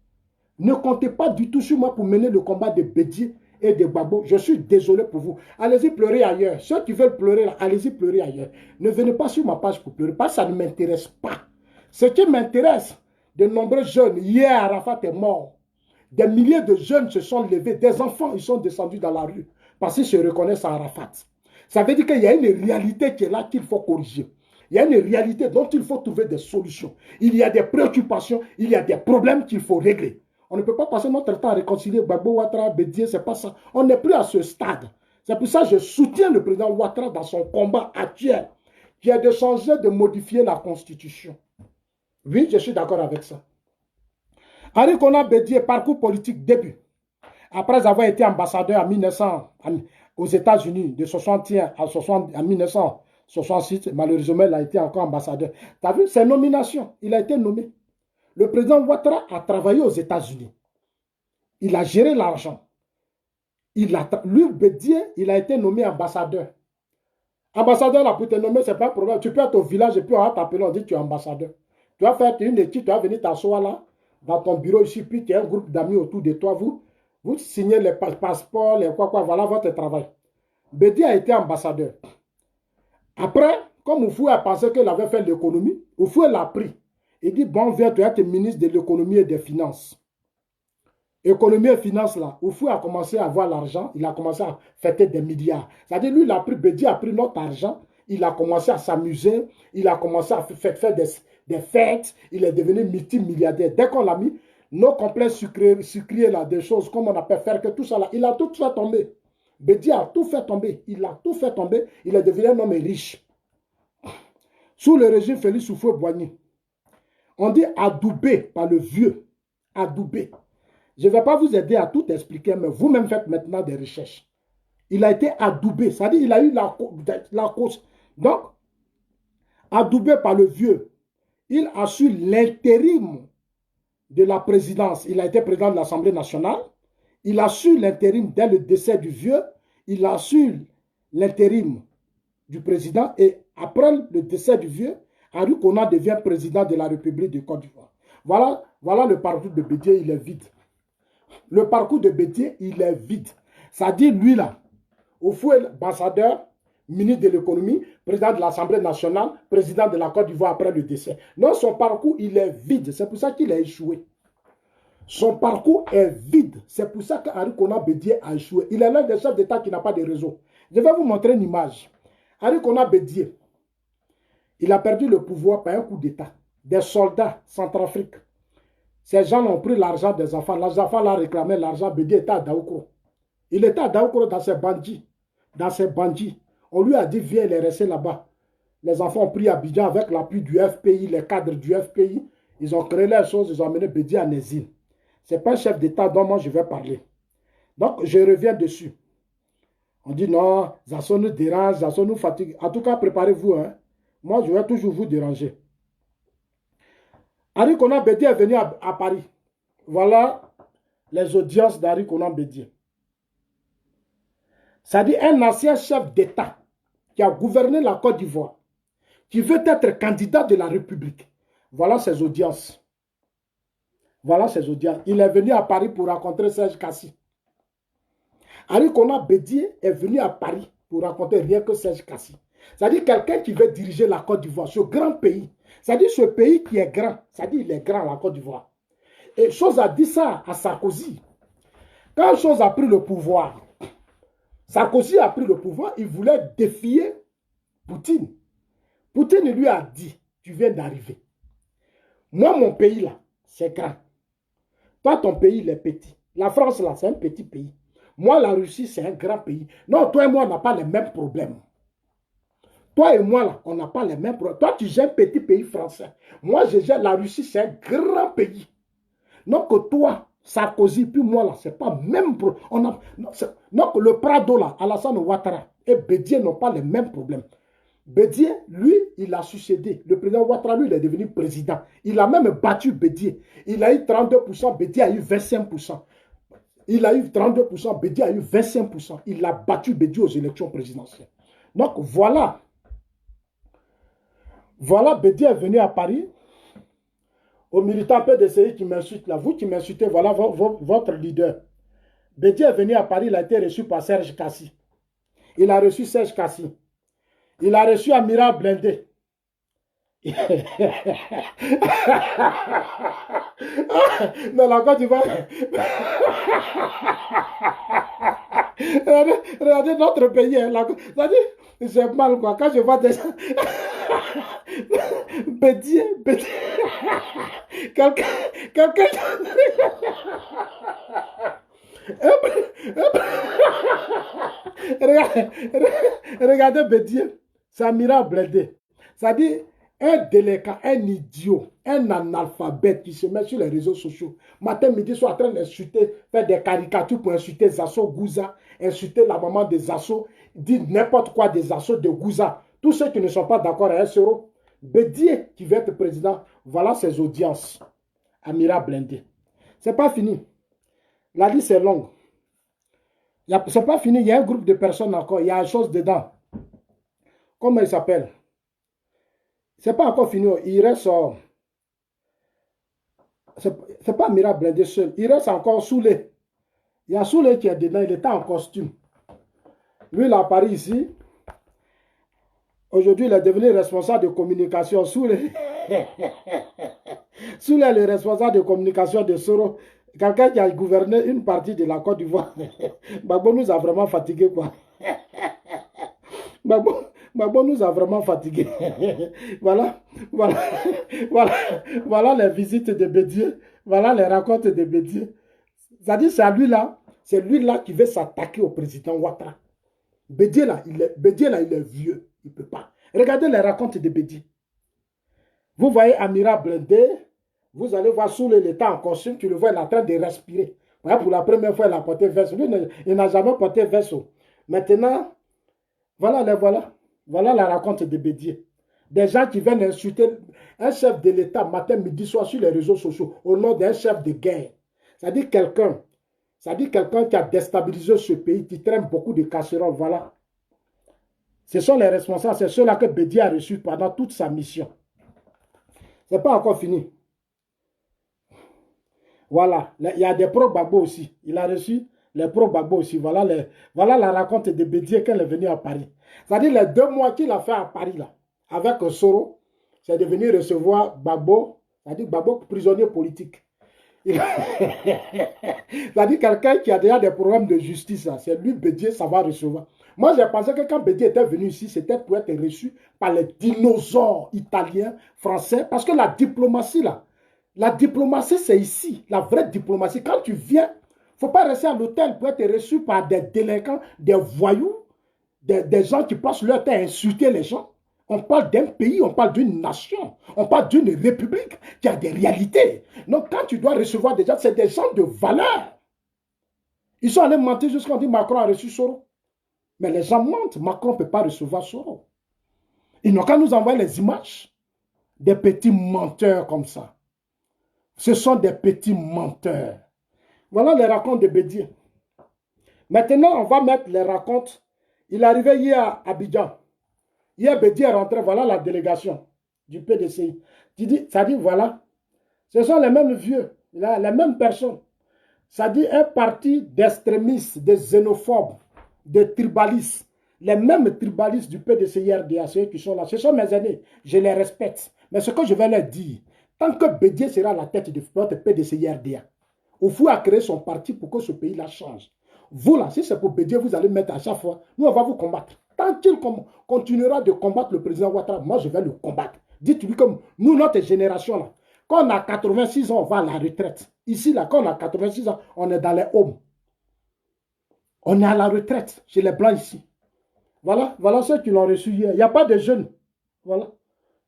Ne comptez pas du tout sur moi pour mener le combat des Bédier et des Babo. Je suis désolé pour vous. Allez-y pleurer ailleurs. Ceux qui veulent pleurer, allez-y pleurer ailleurs. Ne venez pas sur ma page pour pleurer, parce que ça ne m'intéresse pas. Ce qui m'intéresse, de nombreux jeunes, hier, Arafat est mort. Des milliers de jeunes se sont levés, des enfants, ils sont descendus dans la rue parce qu'ils se reconnaissent à Arafat. Ça veut dire qu'il y a une réalité qui est là qu'il faut corriger. Il y a une réalité dont il faut trouver des solutions. Il y a des préoccupations, il y a des problèmes qu'il faut régler. On ne peut pas passer notre temps à réconcilier Gbagbo, Ouattara, Bédié, c'est pas ça. On n'est plus à ce stade. C'est pour ça que je soutiens le président Ouattara dans son combat actuel, qui est de changer, de modifier la Constitution. Oui, je suis d'accord avec ça. Henri Konan Bédié, parcours politique début. Après avoir été ambassadeur en 1900, aux États-Unis, de 61 à 1966, malheureusement, il a été encore ambassadeur. Tu as vu ses nominations? Il a été nommé. Le président Ouattara a travaillé aux États-Unis. Il a géré l'argent. Lui, Bédié, il a été nommé ambassadeur. Ambassadeur, là, pour te nommer, ce n'est pas un problème. Tu peux être au village et puis on va t'appeler, on dit que tu es ambassadeur. Tu vas faire une étude, tu vas venir t'asseoir là, dans ton bureau ici, puis tu as un groupe d'amis autour de toi, vous signez les passeports, les quoi, voilà votre travail. Bédié a été ambassadeur. Après, comme Oufoué a pensé qu'il avait fait l'économie, Oufoué l'a pris. Il dit, bon, viens, tu es ministre de l'économie et des finances. Économie et finances, là, Oufoué a commencé à avoir l'argent, il a commencé à fêter des milliards. C'est-à-dire, lui, il a pris, Bédié a pris notre argent, il a commencé à s'amuser, il a commencé à faire des fêtes, il est devenu multimilliardaire. Dès qu'on l'a mis, nos complexes sucriers, là, des choses comme on appelle faire que tout ça là, il a tout fait tomber. Bédié a tout fait tomber, il a tout fait tomber, il est devenu un homme riche. Sous le régime Félix Houphouët-Boigny, on dit adoubé par le vieux, adoubé. Je ne vais pas vous aider à tout expliquer, mais vous-même faites maintenant des recherches. Il a été adoubé, c'est-à-dire il a eu la cause. Donc, adoubé par le vieux, il a su l'intérim de la présidence. Il a été président de l'Assemblée nationale. Il a su l'intérim dès le décès du vieux. Il a su l'intérim du président. Et après le décès du vieux, Henri Konan devient président de la République de Côte d'Ivoire. Voilà le parcours de Bédié, il est vide. Le parcours de Bédié, il est vide. Ça dit, lui là, Oufoué, ambassadeur, ministre de l'économie, président de l'Assemblée nationale, président de la Côte d'Ivoire après le décès. Non, son parcours, il est vide. C'est pour ça qu'il a échoué. Son parcours est vide. C'est pour ça qu'Henri Konan Bédié a échoué. Il est l'un des chefs d'État qui n'a pas de réseau. Je vais vous montrer une image. Henri Konan Bédié, il a perdu le pouvoir par un coup d'État. Des soldats centrafricains. Ces gens ont pris l'argent des enfants. Les enfants l'ont réclamé l'argent. Bédié était à Daoukro. Il était à Daoukro dans ses bandits. Dans ses bandits. On lui a dit, viens, il est resté là-bas. Les enfants ont pris Abidjan avec l'appui du FPI, les cadres du FPI. Ils ont créé les choses, ils ont amené Bédié en exil. Ce n'est pas un chef d'État dont moi je vais parler. Donc, je reviens dessus. On dit non, ça nous dérange, ça nous fatigue. En tout cas, préparez-vous. Hein. Moi, je vais toujours vous déranger. Henri Konan Bédié est venu à Paris. Voilà les audiences d'Henri Konan Bédié. Ça dit un ancien chef d'État qui a gouverné la Côte d'Ivoire, qui veut être candidat de la République. Voilà ses audiences. Voilà ses audiences. Il est venu à Paris pour rencontrer Serge Kassi. Henri Konan Bédié est venu à Paris pour rencontrer rien que Serge Kassi. C'est-à-dire quelqu'un qui veut diriger la Côte d'Ivoire, ce grand pays. C'est-à-dire ce pays qui est grand. C'est-à-dire il est grand, la Côte d'Ivoire. Et chose a dit ça à Sarkozy. Quand chose a pris le pouvoir, Sarkozy a pris le pouvoir, il voulait défier Poutine. Poutine lui a dit, tu viens d'arriver. Moi, mon pays là, c'est grand. Toi, ton pays, il est petit. La France là, c'est un petit pays. Moi, la Russie, c'est un grand pays. Non, toi et moi, on n'a pas les mêmes problèmes. Toi et moi, là, on n'a pas les mêmes problèmes. Toi, tu gères un petit pays français. Moi, je gère la Russie, c'est un grand pays. Donc, toi, Sarkozy, puis moi, là, c'est pas même problème. Donc, le Prado, là, Alassane Ouattara et Bédié n'ont pas les mêmes problèmes. Bédié, lui, il a succédé. Le président Ouattara, lui, il est devenu président. Il a même battu Bédié. Il a eu 32%, Bédié a eu 25%. Il a eu 32%, Bédié a eu 25%. Il a battu Bédié aux élections présidentielles. Donc, voilà. Voilà, Bédié est venu à Paris. Aux militants PDCI qui m'insultent là, vous qui m'insultez, voilà votre leader. Bédié est venu à Paris, il a été reçu par Serge Kassi. Il a reçu Serge Kassi. Il a reçu Amira Blindé. Mais la Côte d'Ivoire. Regardez notre pays. C'est mal quoi. Quand je vois des gens. Bédié. Quelqu'un. Regardez Bédié. C'est Amira Blindé. C'est-à-dire, un délinquant, un idiot, un analphabète qui se met sur les réseaux sociaux. Matin, midi, soit en train d'insulter, faire des caricatures pour insulter Zasso Gouza, insulter la maman des Zasso, dire n'importe quoi des Zasso de Gouza. Tous ceux qui ne sont pas d'accord avec Soro, Bédié qui veut être président, voilà ses audiences. Amira Blindé. C'est pas fini. La liste est longue. C'est pas fini, il y a un groupe de personnes encore, il y a une chose dedans. Comment il s'appelle? C'est pas encore fini, il reste... c'est pas Amira Blindé seul, il reste encore Soulé. Il y a Soulé qui est dedans, il était en costume. Lui, il a apparu ici. Aujourd'hui, il est devenu responsable de communication. Soulé. Soulé est le responsable de communication de Soro. Quelqu'un qui a gouverné une partie de la Côte d'Ivoire. Gbagbo nous a vraiment fatigués, quoi. Gbagbo nous a vraiment fatigués. Voilà les visites de Bédié. Voilà les racontes de Bédié. C'est-à-dire, c'est lui-là qui veut s'attaquer au président Ouattara. Bédié là, il est vieux. Il ne peut pas. Regardez les racontes de Bédié. Vous voyez Amira Blindé, vous allez voir sous l'état en costume, tu le vois, il est en train de respirer. Voilà, pour la première fois, il a porté verso. Lui, il n'a jamais porté verso. Maintenant, voilà la raconte de Bédié. Des gens qui viennent insulter un chef de l'État matin, midi, soir sur les réseaux sociaux au nom d'un chef de guerre. C'est-à-dire quelqu'un qui a déstabilisé ce pays, qui traîne beaucoup de casseroles, voilà. Ce sont les responsables, c'est ceux-là que Bédié a reçus pendant toute sa mission. Ce n'est pas encore fini. Voilà, il y a des pro-Gbagbo aussi. Il a reçu les pro-Gbagbo aussi. Voilà la raconte de Bédié quand il est venu à Paris. C'est-à-dire les 2 mois qu'il a fait à Paris, là, avec Soro, c'est de venir recevoir Gbagbo, c'est-à-dire Gbagbo prisonnier politique. C'est-à-dire quelqu'un qui a déjà des problèmes de justice, c'est lui, Bédié, ça va recevoir. Moi, j'ai pensé que quand Bédié était venu ici, c'était pour être reçu par les dinosaures italiens, français, parce que la diplomatie, là, la diplomatie, c'est ici, la vraie diplomatie. Quand tu viens, il ne faut pas rester à l'hôtel pour être reçu par des délinquants, des voyous, des gens qui passent leur temps à insulter les gens. On parle d'un pays, on parle d'une nation, on parle d'une république qui a des réalités. Donc, quand tu dois recevoir des gens, c'est des gens de valeur. Ils sont allés mentir jusqu'à ce qu'on dit Macron a reçu Soro. Mais les gens mentent, Macron ne peut pas recevoir Soro. Ils n'ont qu'à nous envoyer les images des petits menteurs comme ça. Ce sont des petits menteurs. Voilà les racontes de Bédié. Maintenant, on va mettre les racontes. Il est arrivé hier à Abidjan. Hier, Bédié est rentré. Voilà la délégation du PDCI. Ça dit, voilà. Ce sont les mêmes vieux, les mêmes personnes. Ça dit un parti d'extrémistes, de xénophobes, de tribalistes. Les mêmes tribalistes du PDC-RDA, ceux qui sont là, ce sont mes aînés. Je les respecte. Mais ce que je vais leur dire, tant que Bédié sera à la tête de notre PDC-RDA, Oufou a créé son parti pour que ce pays-là change. Vous là, si c'est pour Bédié, vous allez mettre à chaque fois, nous on va vous combattre. Tant qu'il continuera de combattre le président Ouattara, moi je vais le combattre. Dites-lui comme nous, notre génération là, quand on a 86 ans, on va à la retraite. Ici là, quand on a 86 ans, on est dans les homes. On est à la retraite chez les Blancs ici. Voilà, voilà ceux qui l'ont reçu hier. Il n'y a pas de jeunes. Voilà.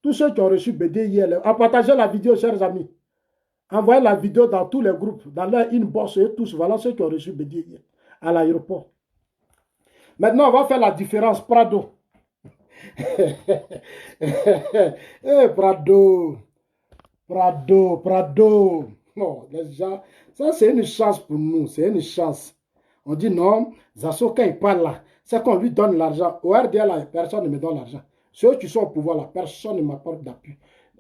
Tous ceux qui ont reçu BD hier, en partageant la vidéo, chers amis. Envoyez la vidéo dans tous les groupes, dans leur inbox et tous. Voilà ceux qui ont reçu BD hier à l'aéroport. Maintenant, on va faire la différence. Prado. Prado. Prado, Prado. Non, les gens, ça c'est une chance pour nous. C'est une chance. On dit non, Zasso, quand il parle là, c'est qu'on lui donne l'argent. Au RDA, là, personne ne me donne l'argent. Ceux qui sont au pouvoir là, personne ne m'apporte d'appui.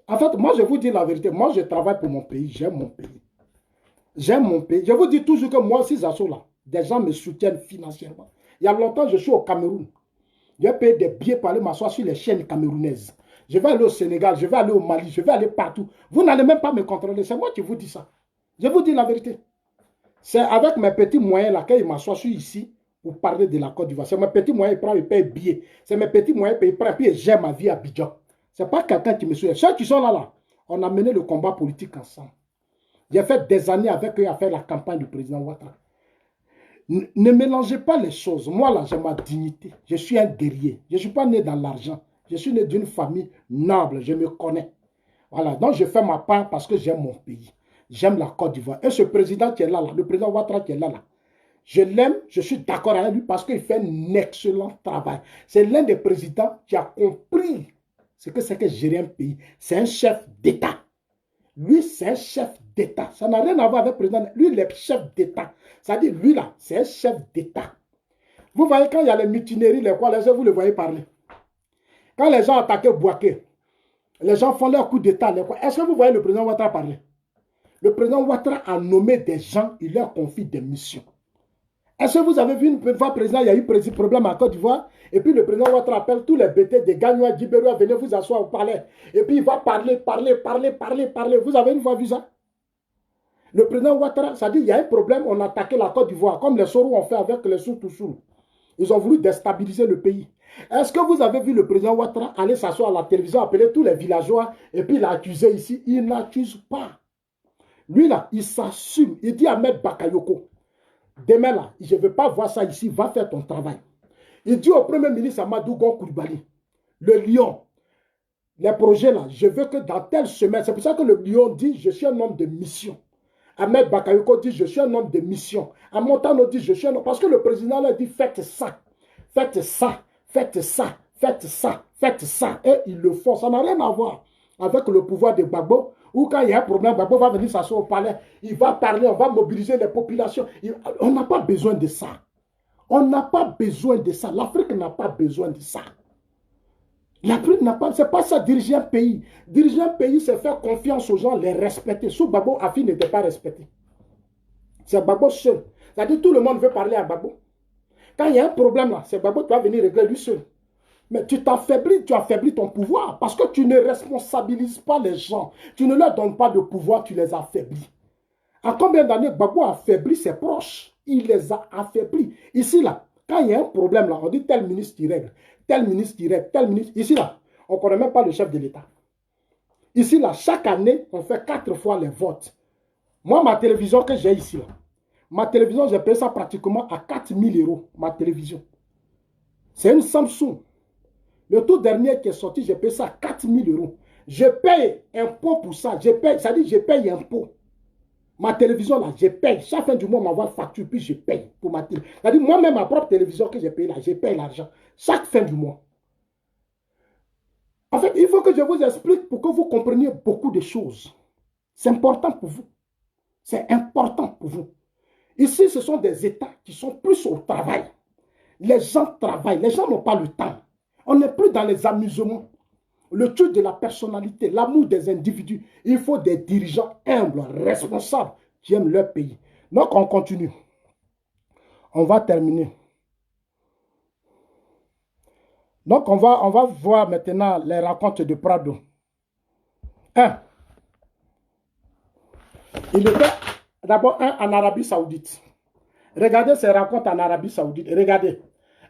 En fait, moi, je vous dis la vérité. Moi, je travaille pour mon pays. J'aime mon pays. J'aime mon pays. Je vous dis toujours que moi aussi, Zasso là, des gens me soutiennent financièrement. Il y a longtemps, je suis au Cameroun. J'ai payé des billets pour aller m'asseoir sur les chaînes camerounaises. Je vais aller au Sénégal, je vais aller au Mali, je vais aller partout. Vous n'allez même pas me contrôler. C'est moi qui vous dis ça. Je vous dis la vérité. C'est avec mes petits moyens là qu'il m'assoit ici pour parler de la Côte d'Ivoire. C'est mes petits moyens, il paye billet. C'est mes petits moyens, il prend, puis j'aime ma vie à Abidjan. Ce n'est pas quelqu'un qui me suit. Ceux qui sont là, on a mené le combat politique ensemble. J'ai fait des années avec eux à faire la campagne du président Ouattara. Ne mélangez pas les choses. Moi, là, j'ai ma dignité. Je suis un guerrier. Je ne suis pas né dans l'argent. Je suis né d'une famille noble. Je me connais. Voilà. Donc, je fais ma part parce que j'aime mon pays. J'aime la Côte d'Ivoire. Et ce président qui est là, le président Ouattara qui est là, je l'aime. Je suis d'accord avec lui parce qu'il fait un excellent travail. C'est l'un des présidents qui a compris ce que c'est que gérer un pays. C'est un chef d'État. Lui, c'est un chef d'État. Ça n'a rien à voir avec le président. Lui, il est chef d'État. C'est-à-dire, lui, là, c'est un chef d'État. Vous voyez, quand il y a les mutineries, les gens, vous le voyez parler. Quand les gens attaquaient Bouaké, les gens font leur coup d'État. Est-ce que vous voyez le président Ouattara parler? Le président Ouattara a nommé des gens, il leur confie des missions. Est-ce que vous avez vu une fois, président, il y a eu problème en Côte d'Ivoire, et puis le président Ouattara appelle tous les BT des Gagnois, Djibérois, venez vous asseoir au palais. Et puis il va parler. Vous avez une fois vu ça? Le président Ouattara, ça dit il y a un problème, on a attaqué la Côte d'Ivoire, comme les Sorous ont fait avec les Soutoussous. Ils ont voulu déstabiliser le pays. Est-ce que vous avez vu le président Ouattara aller s'asseoir à la télévision, appeler tous les villageois, et puis il a accusé ici? Il n'accuse pas. Lui là, il s'assume. Il dit à Ahmed Bakayoko, demain là, je ne veux pas voir ça ici, va faire ton travail. Il dit au premier ministre Amadou Gon Coulibaly, le lion, les projets là, je veux que dans telle semaine, c'est pour ça que le lion dit, je suis un homme de mission. Ahmed Bakayoko dit, je suis un homme de mission. Amontano dit, je suis un homme, parce que le président là dit, faites ça, faites ça, faites ça, faites ça, faites ça. Et ils le font, ça n'a rien à voir avec le pouvoir de Gbagbo. Ou quand il y a un problème, Gbagbo va venir s'asseoir au palais, il va parler, on va mobiliser les populations. On n'a pas besoin de ça. On n'a pas besoin de ça. L'Afrique n'a pas besoin de ça. L'Afrique n'a pas, c'est pas ça, diriger un pays. Diriger un pays, c'est faire confiance aux gens, les respecter. Sous Gbagbo, Afi n'était pas respecté. C'est Gbagbo seul. C'est-à-dire tout le monde veut parler à Gbagbo. Quand il y a un problème là, c'est Gbagbo qui va venir régler lui seul. Mais tu t'affaiblis, tu affaiblis ton pouvoir parce que tu ne responsabilises pas les gens. Tu ne leur donnes pas de pouvoir, tu les affaiblis. En combien d'années Gbagbo a affaibli ses proches? Il les a affaiblis. Ici, là, quand il y a un problème, là, on dit tel ministre qui règle, tel ministre qui règle, tel ministre. Ici, là, on ne connaît même pas le chef de l'État. Ici, là, chaque année, on fait 4 fois les votes. Moi, ma télévision que j'ai ici, là, ma télévision, j'ai payé ça pratiquement à 4 000 €, ma télévision. C'est une Samsung. Le tout dernier qui est sorti, j'ai payé ça à 4 000 €. Je paye impôt pour ça. Ça dit que je paye impôt. Ma télévision, là, je paye. Chaque fin du mois, on m'envoie facture, puis je paye pour ma télé. C'est-à-dire, moi-même, ma propre télévision que j'ai payée là, je paye l'argent. Chaque fin du mois. En fait, il faut que je vous explique pour que vous compreniez beaucoup de choses. C'est important pour vous. C'est important pour vous. Ici, ce sont des États qui sont plus au travail. Les gens travaillent. Les gens n'ont pas le temps. On n'est plus dans les amusements. Le truc de la personnalité, l'amour des individus. Il faut des dirigeants humbles, responsables, qui aiment leur pays. Donc, on continue. On va terminer. Donc, on va voir maintenant les racontes de Prado. Un, il était d'abord en Arabie Saoudite. Regardez ses racontes en Arabie Saoudite. Regardez.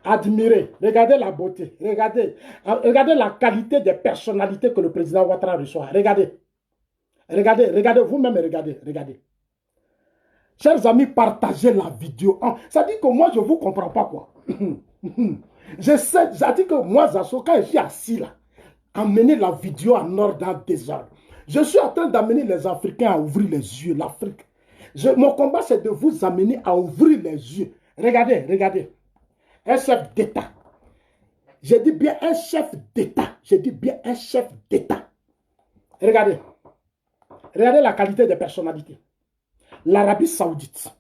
Admirez. Regardez la beauté. Regardez la qualité des personnalités que le président Ouattara reçoit. Regardez. Regardez. Vous-même, regardez. Chers amis, partagez la vidéo. Ça dit que moi, je ne vous comprends pas quoi. Je sais, ça dit que moi, Zasso, quand je suis assis là, amener la vidéo en ordre dans désordre. Je suis en train d'amener les Africains à ouvrir les yeux, l'Afrique. Mon combat, c'est de vous amener à ouvrir les yeux. Regardez. Un chef d'État. J'ai dit bien un chef d'État. Regardez. Regardez la qualité des personnalités. L'Arabie Saoudite.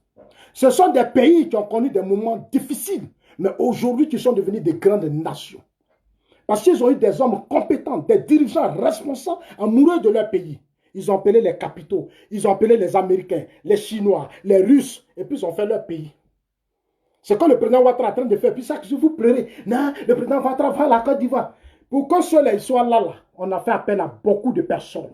Ce sont des pays qui ont connu des moments difficiles, mais aujourd'hui qui sont devenus des grandes nations. Parce qu'ils ont eu des hommes compétents, des dirigeants responsables, amoureux de leur pays. Ils ont appelé les capitaux, ils ont appelé les Américains, les Chinois, les Russes, et puis ils ont fait leur pays. C'est comme le président Ouattara est en train de faire. Puis ça que vous pleurez. Non, le président Ouattara va à la Côte d'Ivoire. Pour que ceux-là soient là, on a fait appel à beaucoup de personnes.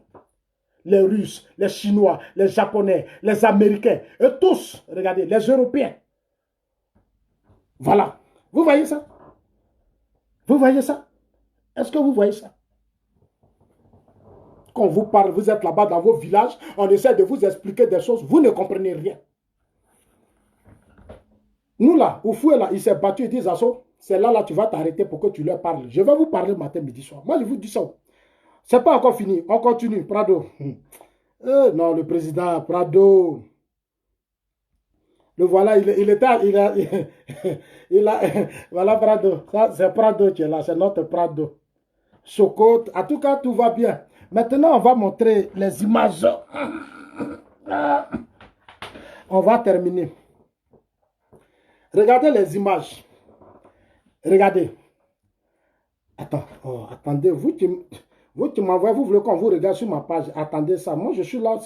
Les Russes, les Chinois, les Japonais, les Américains, et tous, regardez, les Européens. Voilà. Vous voyez ça? Vous voyez ça? Est-ce que vous voyez ça? Quand on vous parle, vous êtes là-bas dans vos villages, on essaie de vous expliquer des choses, vous ne comprenez rien. Nous là, Oufoué là, il s'est battu, il dit Zasso, c'est là, tu vas t'arrêter pour que tu leur parles. Je vais vous parler matin, midi, soir. Moi, je vous dis ça. C'est pas encore fini, on continue, Prado. Non, le président Prado. Le voilà, voilà Prado. C'est Prado qui est là, c'est notre Prado. Chocotte, en tout cas, tout va bien. Maintenant, on va montrer les images. On va terminer. Regardez les images. Regardez. Attendez, vous qui m'envoyez, vous voulez qu'on vous regarde sur ma page. Attendez ça. Moi, je suis là,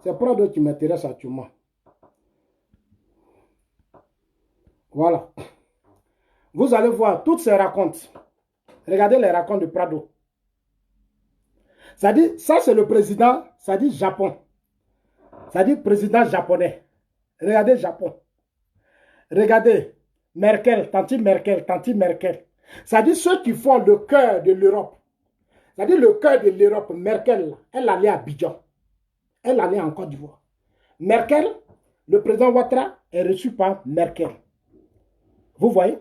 c'est Prado qui m'intéresse actuellement. Voilà. Vous allez voir toutes ces racontes. Regardez les racontes de Prado. Ça dit, ça c'est le président, ça dit Japon. Ça dit président japonais. Regardez Japon. Regardez Merkel, tanti Merkel. Ça dit ceux qui font le cœur de l'Europe. Ça dit le cœur de l'Europe, Merkel, elle allait à Abidjan. Elle allait en Côte d'Ivoire. Merkel, le président Ouattara est reçu par Merkel. Vous voyez?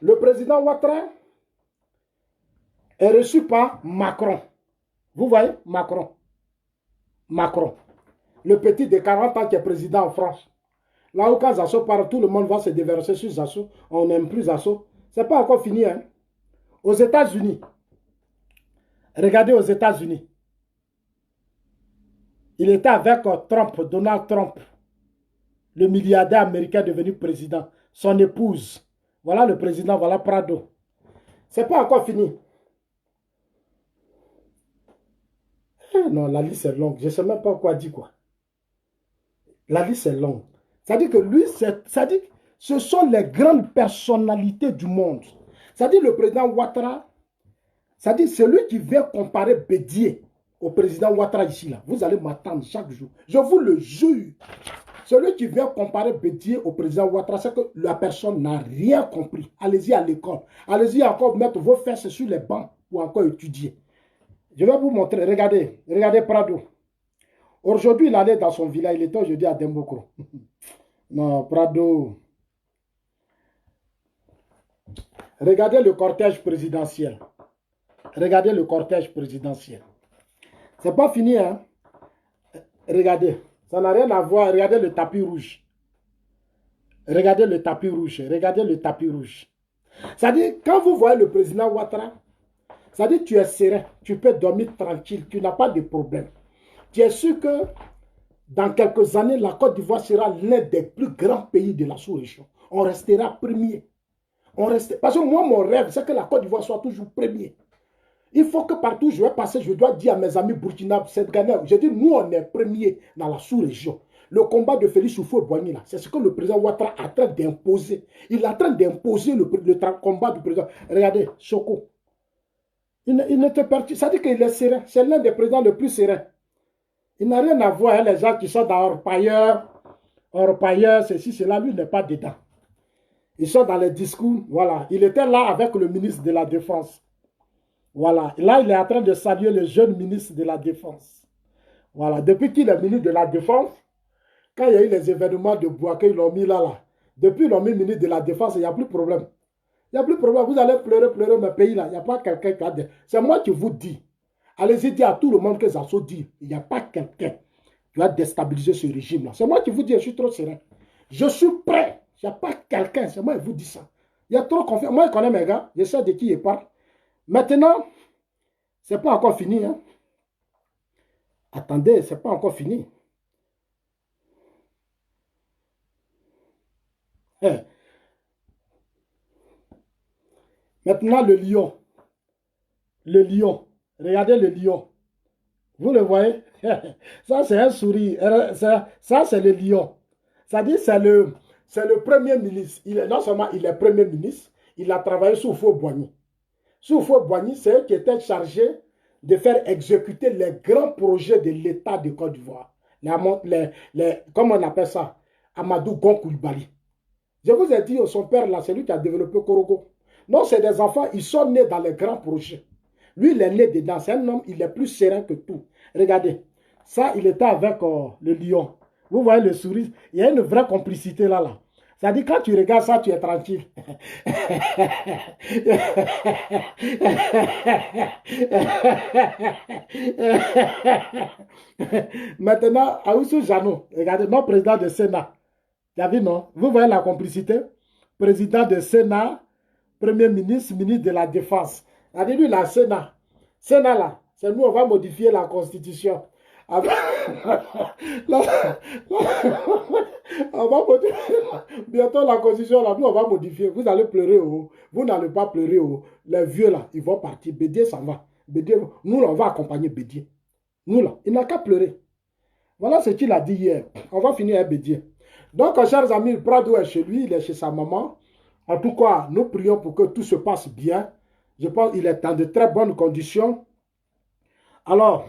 Le président Ouattara est reçu par Macron. Vous voyez? Macron. Le petit de 40 ans qui est président en France. Là où quand Zasso parle, tout le monde va se déverser sur Zasso. On n'aime plus Zasso. Ce n'est pas encore fini. Hein? Aux États-Unis. Regardez aux États-Unis. Il était avec Donald Trump. Le milliardaire américain devenu président. Son épouse. Voilà le président, voilà Prado. Ce n'est pas encore fini. Non, la liste est longue. Je ne sais même pas quoi dire quoi. La liste est longue. C'est-à-dire que lui, ce sont les grandes personnalités du monde. C'est-à-dire le président Ouattara, c'est-à-dire celui qui vient comparer Bédié au président Ouattara ici, là. Vous allez m'attendre chaque jour. Je vous le jure. Celui qui vient comparer Bédié au président Ouattara, c'est que la personne n'a rien compris. Allez-y à l'école. Allez-y encore mettre vos fesses sur les bancs pour encore étudier. Je vais vous montrer. Regardez Prado. Aujourd'hui, il allait dans son village. Il était aujourd'hui à Dembokro. Non, Prado. Regardez le cortège présidentiel. Regardez le cortège présidentiel. C'est pas fini, hein? Regardez. Ça n'a rien à voir. Regardez le tapis rouge. Regardez le tapis rouge. Regardez le tapis rouge. C'est-à-dire, quand vous voyez le président Ouattara, c'est-à-dire tu es serein. Tu peux dormir tranquille. Tu n'as pas de problème. Tu es sûr que dans quelques années, la Côte d'Ivoire sera l'un des plus grands pays de la sous-région. On restera premier. Parce que moi, mon rêve, c'est que la Côte d'Ivoire soit toujours premier. Il faut que partout où je vais passer, je dois dire à mes amis burkinabés, sénégalais, je dis, nous, on est premier dans la sous-région. Le combat de Félix Houphouët-Boigny, là, c'est ce que le président Ouattara est en train d'imposer. Il est en train d'imposer le combat du président. Regardez, Choco. Il ne te perturbe. Ça dit qu'il est serein. C'est l'un des présidents les plus sereins. Il n'a rien à voir avec les gens qui sont dans Orpailleur, ceci, cela. Lui n'est pas dedans. Ils sont dans les discours. Voilà. Il était là avec le ministre de la Défense. Voilà. Là, il est en train de saluer le jeune ministre de la Défense. Voilà. Depuis qu'il est ministre de la Défense, quand il y a eu les événements de Bouaké, ils l'ont mis là. Depuis, ils l'ont mis ministre de la Défense, il n'y a plus de problème. Il n'y a plus de problème. Vous allez pleurer, mais pays là, il n'y a pas quelqu'un qui a des... C'est moi qui vous dis. Allez-y dire à tout le monde que Zasso dit. Il n'y a pas quelqu'un qui va déstabiliser ce régime-là. C'est moi qui vous dis, je suis trop serein. Je suis prêt. Il n'y a pas quelqu'un, c'est moi qui vous dis ça. Il y a trop confiance. Moi, je connais mes gars, je sais de qui ils parlent. Maintenant, ce n'est pas encore fini. Hein. Attendez, ce n'est pas encore fini. Hein. Maintenant, le lion. Le lion. Regardez le lion. Vous le voyez? Ça, c'est un sourire. Ça, c'est le lion. Ça dit, c'est le premier ministre. Non seulement il est premier ministre, il a travaillé sous Houphouët-Boigny. Sous Houphouët-Boigny, c'est eux qui étaient chargés de faire exécuter les grands projets de l'État de Côte d'Ivoire. Comment on appelle ça? Amadou Gon Coulibaly. Je vous ai dit, son père, là, c'est lui qui a développé Korogo. Non, c'est des enfants, ils sont nés dans les grands projets. Lui, il est né dedans. C'est un homme, il est plus serein que tout. Regardez, ça, il était avec le lion. Vous voyez le sourire. Il y a une vraie complicité là. Ça dit, quand tu regardes ça, tu es tranquille. Maintenant, Aoussou Jano, regardez, notre président de Sénat. Tu as vu, non? Vous voyez la complicité? Président de Sénat, Premier ministre, ministre de la Défense. Regardez, lui, la Sénat. Sénat, là, c'est nous, on va modifier la Constitution. On va modifier. Bientôt, la Constitution, là, nous, on va modifier. Vous allez pleurer, oh. Vous n'allez pas pleurer, oh. Les vieux, là, ils vont partir. Bédier, ça va. Bédier, nous, là, on va accompagner Bédier. Nous, là, il n'a qu'à pleurer. Voilà ce qu'il a dit hier. On va finir avec Bédier. Donc, chers amis, Prado est chez lui, il est chez sa maman. En tout cas, nous prions pour que tout se passe bien. Je pense qu'il est dans de très bonnes conditions. Alors,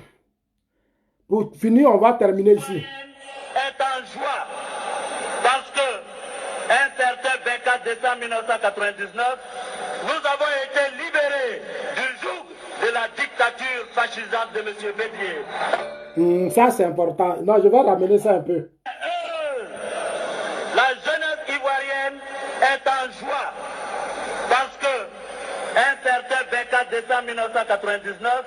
pour finir, on va terminer ici. Est en joie parce que un certain 24 décembre 1999, nous avons été libérés du joug de la dictature fascisante de M. Bédier. Ça, c'est important. Non, je vais ramener ça un peu. La jeunesse ivoirienne est en joie parce que un certain 24 décembre 1999,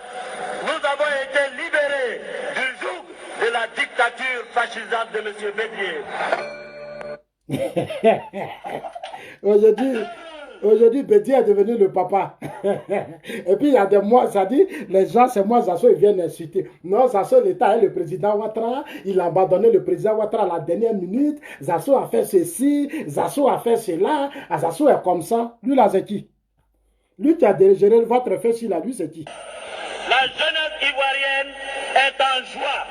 nous avons été libérés du joug de la dictature fascisante de M. Bédier. Aujourd'hui, Bédier est devenu le papa. Et puis, il y a des mois, ça dit, les gens, c'est moi, Zasso, ils viennent insulter. Non, Zasso, l'État est le président Ouattara. Il a abandonné le président Ouattara à la dernière minute. Zasso a fait ceci. Zasso a fait cela. Zasso est comme ça. Lui, là, c'est qui? Lui qui a géré votre fils, là, lui, c'est qui? La jeunesse ivoirienne est en joie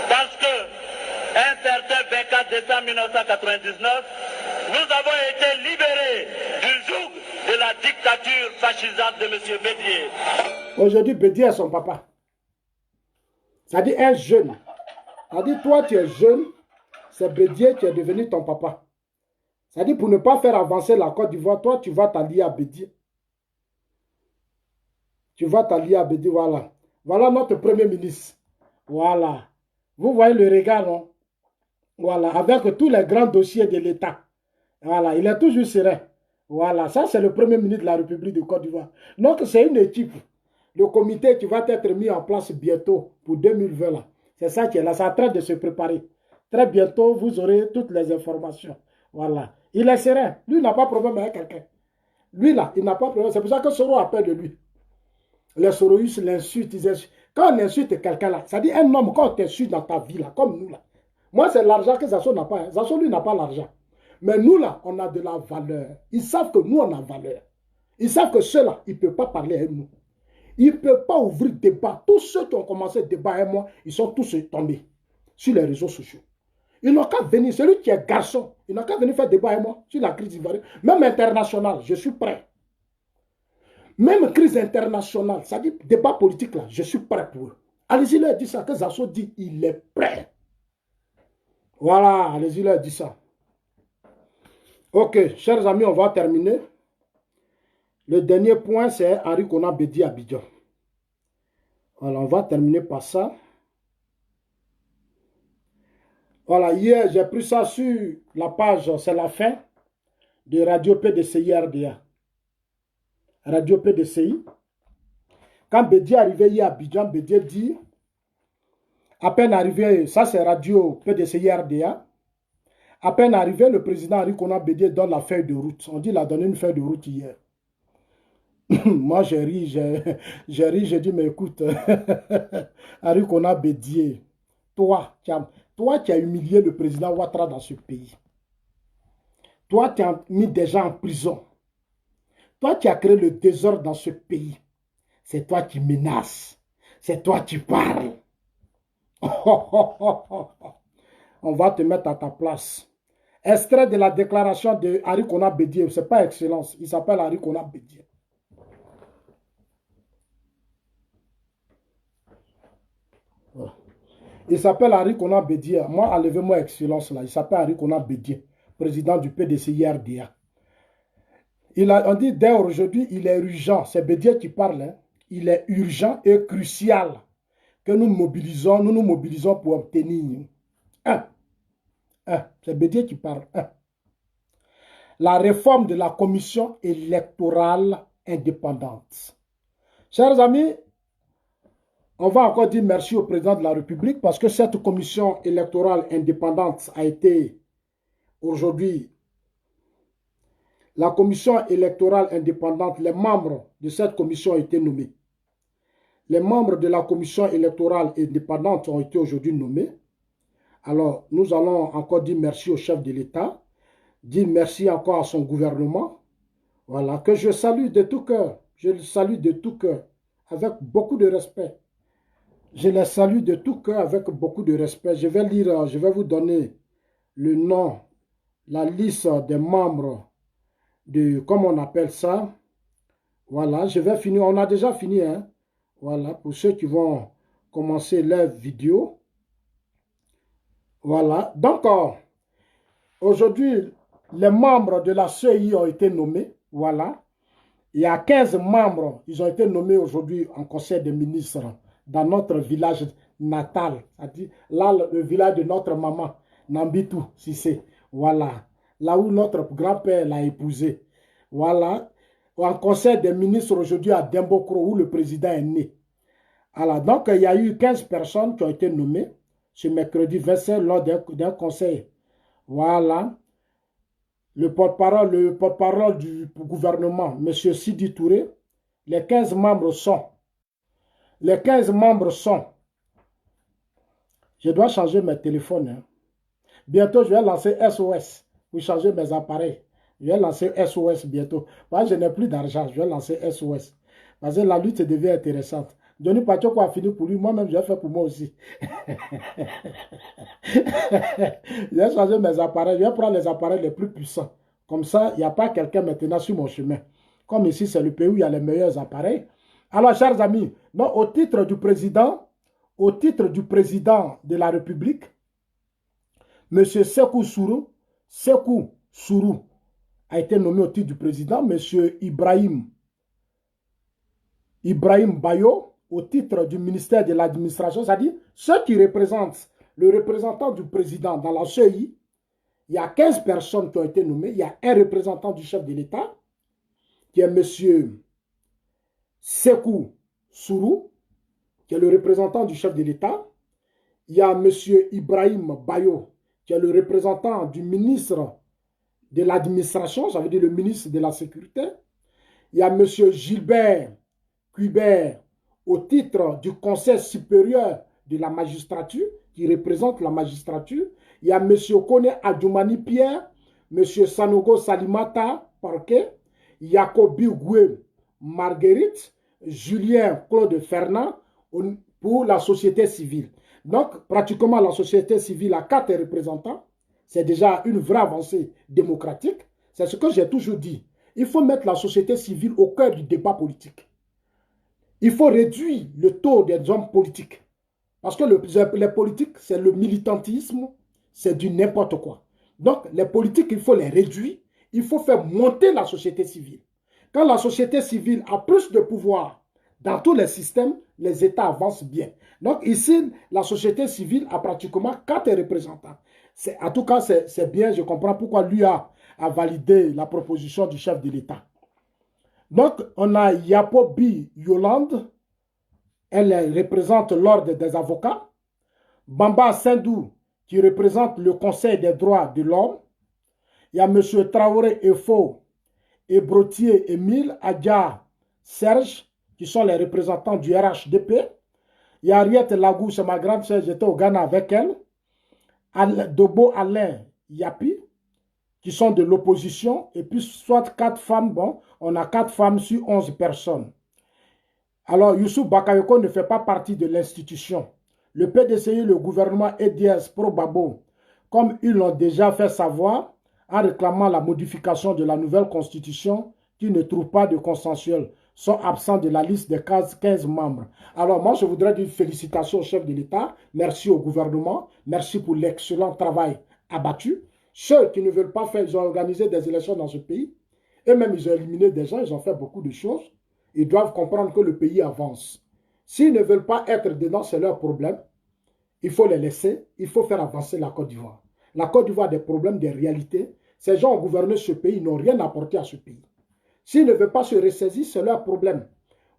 parce que un certain 24 décembre 1999, nous avons été libérés du joug de la dictature fascisante de M. Bédier. Aujourd'hui, Bédier est son papa. Ça dit un jeune. Ça dit toi, tu es jeune, c'est Bédier qui est devenu ton papa. Ça dit pour ne pas faire avancer la Côte d'Ivoire, toi, tu vas t'allier à Bédier. Tu vas t'allier à Bédier, voilà. Voilà notre premier ministre. Voilà. Vous voyez le regard, non? Voilà, avec tous les grands dossiers de l'État. Voilà, il est toujours serein. Voilà, ça c'est le premier ministre de la République de Côte d'Ivoire. Donc c'est une équipe, le comité qui va être mis en place bientôt pour 2020 là. C'est ça qui est là, ça est en train de se préparer. Très bientôt, vous aurez toutes les informations. Voilà, il est serein. Lui, il n'a pas de problème avec quelqu'un. Lui là, il n'a pas de problème. C'est pour ça que Soro appelle de lui. Les Soroïstes l'insultent. Quand on insulte quelqu'un là, ça dit un homme, quand on t'insulte dans ta vie là, comme nous là. Moi, c'est l'argent que Zasso n'a pas. Hein. Zasso, lui, n'a pas l'argent. Mais nous, là, on a de la valeur. Ils savent que nous, on a valeur. Ils savent que ceux-là, ils ne peuvent pas parler avec nous. Ils ne peuvent pas ouvrir débat. Tous ceux qui ont commencé le débat avec moi, ils sont tous tombés sur les réseaux sociaux. Ils n'ont qu'à venir, celui qui est garçon, ils n'ont qu'à venir faire débat avec moi sur la crise ivoirienne. Même internationale, je suis prêt. Même crise internationale, ça dit débat politique là, je suis prêt pour eux. Allez-y leur dire ça, que Zasso dit, il est prêt. Voilà, allez-y leur dire ça. Ok, chers amis, on va terminer. Le dernier point, c'est Henri Konan Bédié Abidjan. Voilà, on va terminer par ça. Voilà, hier, j'ai pris ça sur la page, c'est la fin de Radio PDCI RDA. Radio PDCI. Quand Bédié est arrivé hier à Abidjan, Bédié dit, à peine arrivé, ça c'est Radio PDCI RDA, à peine arrivé, le président Henri Konan Bédié donne la feuille de route. On dit qu'il a donné une feuille de route hier. Moi, j'ai ri, j'ai dit, mais écoute, Henri Konan Bédié, toi qui as humilié le président Ouattara dans ce pays. Toi qui as mis des gens en prison. Toi qui as créé le désordre dans ce pays. C'est toi qui menaces. C'est toi qui parles. On va te mettre à ta place. Extrait de la déclaration de Henri Konan Bédié. Ce n'est pas Excellence. Il s'appelle Henri Konan Bédié. Il s'appelle Henri Konan Bédié. Moi, enlevez-moi Excellence là. Il s'appelle Henri Konan Bédié, président du PDCI RDA. On dit dès aujourd'hui, il est urgent. C'est Bédié qui parle. Hein. Il est urgent et crucial que nous nous mobilisons pour obtenir. C'est Bédié qui parle. La réforme de la commission électorale indépendante. Chers amis, on va encore dire merci au président de la République parce que cette commission électorale indépendante a été aujourd'hui, la commission électorale indépendante, les membres de cette commission ont été nommés. Les membres de la commission électorale indépendante ont été aujourd'hui nommés. Alors, nous allons encore dire merci au chef de l'État, dire merci encore à son gouvernement, voilà, que je salue de tout cœur, je le salue de tout cœur, avec beaucoup de respect. Je les salue de tout cœur avec beaucoup de respect. Je vais vous donner le nom, la liste des membres de, comment on appelle ça. Voilà, je vais finir, on a déjà fini, hein. Voilà, pour ceux qui vont commencer leur vidéo. Voilà, donc aujourd'hui, les membres de la CEI ont été nommés, voilà. Il y a 15 membres, ils ont été nommés aujourd'hui en conseil des ministres dans notre village natal, c'est-à-dire là, le village de notre maman, Nambitou, Sissé, voilà, là où notre grand-père l'a épousé, voilà, en conseil des ministres aujourd'hui à Dembokro, où le président est né. Alors, donc, il y a eu 15 personnes qui ont été nommées ce mercredi 25 lors d'un conseil. Voilà. Le porte-parole du gouvernement, M. Sidi Touré, les 15 membres sont, je dois changer mes téléphones. Hein. Bientôt, je vais lancer SOS pour changer mes appareils. Je vais lancer SOS bientôt. Parce que je n'ai plus d'argent, je vais lancer SOS. Parce que la lutte devient intéressante. Johnny Pachoko a fini pour lui, moi-même je vais faire pour moi aussi. Je vais changer mes appareils, je vais prendre les appareils les plus puissants. Comme ça, il n'y a pas quelqu'un maintenant sur mon chemin. Comme ici, c'est le pays où il y a les meilleurs appareils. Alors, chers amis, non, au titre du président de la République, M. Sékou Sourou a été nommé au titre du président, M. Ibrahim Bayo, au titre du ministère de l'administration, c'est-à-dire ceux qui représentent le représentant du président dans la CEI. Il y a 15 personnes qui ont été nommées. Il y a un représentant du chef de l'État, qui est M. Sékou Sourou, qui est le représentant du chef de l'État. Il y a M. Ibrahim Bayo, qui est le représentant du ministre de l'administration, ça veut dire le ministre de la Sécurité. Il y a M. Gilbert Cuibert, au titre du Conseil supérieur de la magistrature, qui représente la magistrature. Il y a M. Kone Adjoumani Pierre, M. Sanogo Salimata Parquet, Yacobi Goué Marguerite, Julien Claude Fernand pour la société civile. Donc, pratiquement, la société civile a 4 représentants. C'est déjà une vraie avancée démocratique. C'est ce que j'ai toujours dit. Il faut mettre la société civile au cœur du débat politique. Il faut réduire le taux des hommes politiques. Parce que les politiques, c'est le militantisme, c'est du n'importe quoi. Donc, les politiques, il faut les réduire. Il faut faire monter la société civile. Quand la société civile a plus de pouvoir dans tous les systèmes, les États avancent bien. Donc, ici, la société civile a pratiquement 4 représentants. En tout cas, c'est bien. Je comprends pourquoi l'UA a validé la proposition du chef de l'État. Donc, on a Yapobi Yolande. Elle représente l'ordre des avocats. Bamba Sindou, qui représente le Conseil des droits de l'homme. Il y a M. Traoré Efo et Brotier Émile, Adja Serge, qui sont les représentants du RHDP. Il y a Ariette Lagou, c'est ma grande sœur, j'étais au Ghana avec elle. Dobo Alain Yapi, qui sont de l'opposition. Et puis, soit 4 femmes, bon, on a 4 femmes sur 11 personnes. Alors, Youssouf Bakayoko ne fait pas partie de l'institution. Le PDCI, le gouvernement EDS Pro-Babo, comme ils l'ont déjà fait savoir, en réclamant la modification de la nouvelle constitution qui ne trouve pas de consensuel, sont absents de la liste des 15 membres. Alors moi, je voudrais dire félicitations au chef de l'État, merci au gouvernement, merci pour l'excellent travail abattu. Ceux qui ne veulent pas faire, ils ont organisé des élections dans ce pays, et même ils ont éliminé des gens, ils ont fait beaucoup de choses. Ils doivent comprendre que le pays avance. S'ils ne veulent pas être dedans, c'est leur problème. Il faut les laisser, il faut faire avancer la Côte d'Ivoire. La Côte d'Ivoire a des problèmes, des réalités. Ces gens ont gouverné ce pays, ils n'ont rien apporté à ce pays. S'ils ne veulent pas se ressaisir, c'est leur problème.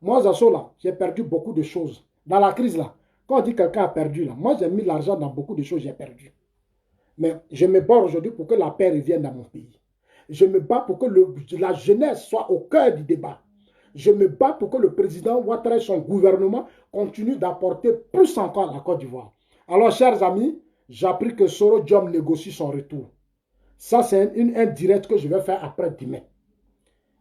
Moi, Zasso, là, j'ai perdu beaucoup de choses. Dans la crise, là, quand on dit que quelqu'un a perdu, là, moi, j'ai mis l'argent dans beaucoup de choses, j'ai perdu. Mais je me bats aujourd'hui pour que la paix revienne dans mon pays. Je me bats pour que la jeunesse soit au cœur du débat. Je me bats pour que le président Ouattara et son gouvernement continuent d'apporter plus encore à la Côte d'Ivoire. Alors, chers amis, j'ai appris que Soro Diom négocie son retour. Ça, c'est un direct que je vais faire après demain.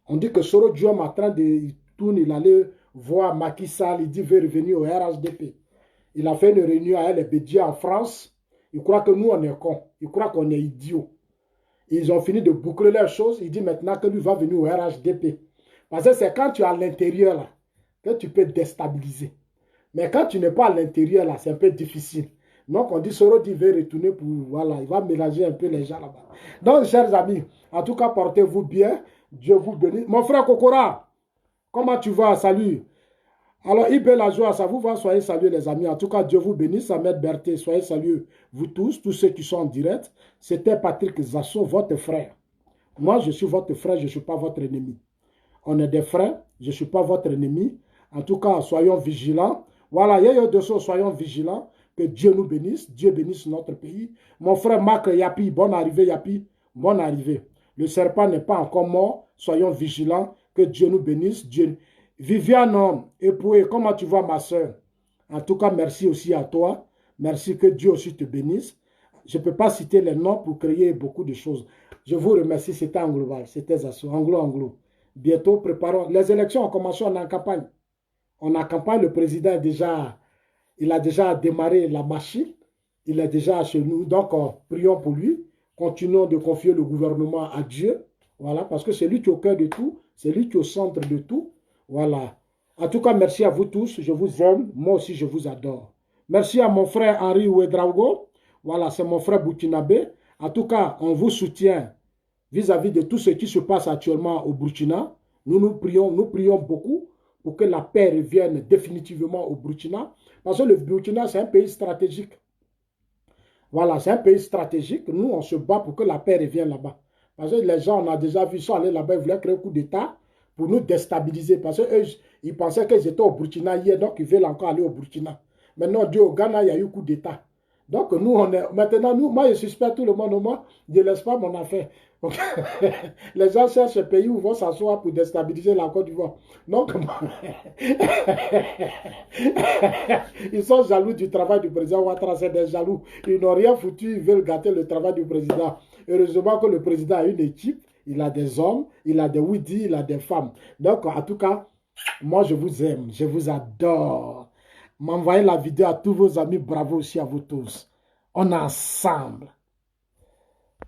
On dit que Soro Diom est en train de tourner, il allait voir Macky Sall, il dit qu'il veut revenir au RHDP. Il a fait une réunion à El Bédia en France. Il croit que nous, on est cons. Il croit qu'on est idiots. Ils ont fini de boucler leurs choses. Il dit maintenant que lui va venir au RHDP. Parce que c'est quand tu es à l'intérieur là que tu peux déstabiliser. Mais quand tu n'es pas à l'intérieur là, c'est un peu difficile. Donc on dit Soro dit veut retourner pour voilà, il va mélanger un peu les gens là-bas. Donc chers amis, en tout cas portez-vous bien. Dieu vous bénisse. Mon frère Kokora, comment tu vas? Salut. Alors Ibé la joie, ça vous va? Soyez salués les amis. En tout cas, Dieu vous bénisse. Ahmed Berthe, soyez salués vous tous ceux qui sont en direct. C'était Patrick Zasso, votre frère. Moi, je suis votre frère, je ne suis pas votre ennemi. On est des frères, je ne suis pas votre ennemi. En tout cas, soyons vigilants. Voilà, il y a deux choses, soyons vigilants. Que Dieu nous bénisse, Dieu bénisse notre pays. Mon frère Marc Yapi, bonne arrivée Yapi, bonne arrivée. Le serpent n'est pas encore mort, soyons vigilants. Que Dieu nous bénisse. Dieu... Viviane Epoué, comment tu vas ma soeur? En tout cas, merci aussi à toi. Merci, que Dieu aussi te bénisse. Je ne peux pas citer les noms pour créer beaucoup de choses. Je vous remercie, c'était en global, c'était Zasso, anglo. Bientôt, préparons. Les élections ont commencé, on est en campagne. On est en campagne, le président est déjà, il a déjà démarré la machine. Il est déjà chez nous, donc prions pour lui. Continuons de confier le gouvernement à Dieu. Voilà, parce que c'est lui qui est au cœur de tout, c'est lui qui est au centre de tout. Voilà. En tout cas, merci à vous tous. Je vous aime. Moi aussi, je vous adore. Merci à mon frère Henri Ouedraogo. Voilà, c'est mon frère Burkinabé. En tout cas, on vous soutient vis-à-vis de tout ce qui se passe actuellement au Burkina. Nous prions beaucoup pour que la paix revienne définitivement au Burkina. Parce que le Burkina, c'est un pays stratégique. Voilà, c'est un pays stratégique. Nous, on se bat pour que la paix revienne là-bas. Parce que les gens, on a déjà vu ça aller là-bas, ils voulaient créer un coup d'État pour nous déstabiliser. Parce qu'eux, ils pensaient qu'ils étaient au Burkina hier, donc ils veulent encore aller au Burkina. Maintenant, Dieu, au Ghana, il y a eu coup d'État. Donc, nous, on est... Maintenant, nous, moi, je suspecte tout le monde. Moi, je ne laisse pas mon affaire. Okay. Les gens cherchent un pays où ils vont s'asseoir pour déstabiliser la Côte d'Ivoire. Donc, ils sont jaloux du travail du président Ouattara. C'est des jaloux. Ils n'ont rien foutu. Ils veulent gâter le travail du président. Heureusement que le président a une équipe. Il a des hommes, il a des Woody, il a des femmes. Donc, en tout cas, moi, je vous aime. Je vous adore. M'envoyez la vidéo à tous vos amis. Bravo aussi à vous tous. On est ensemble.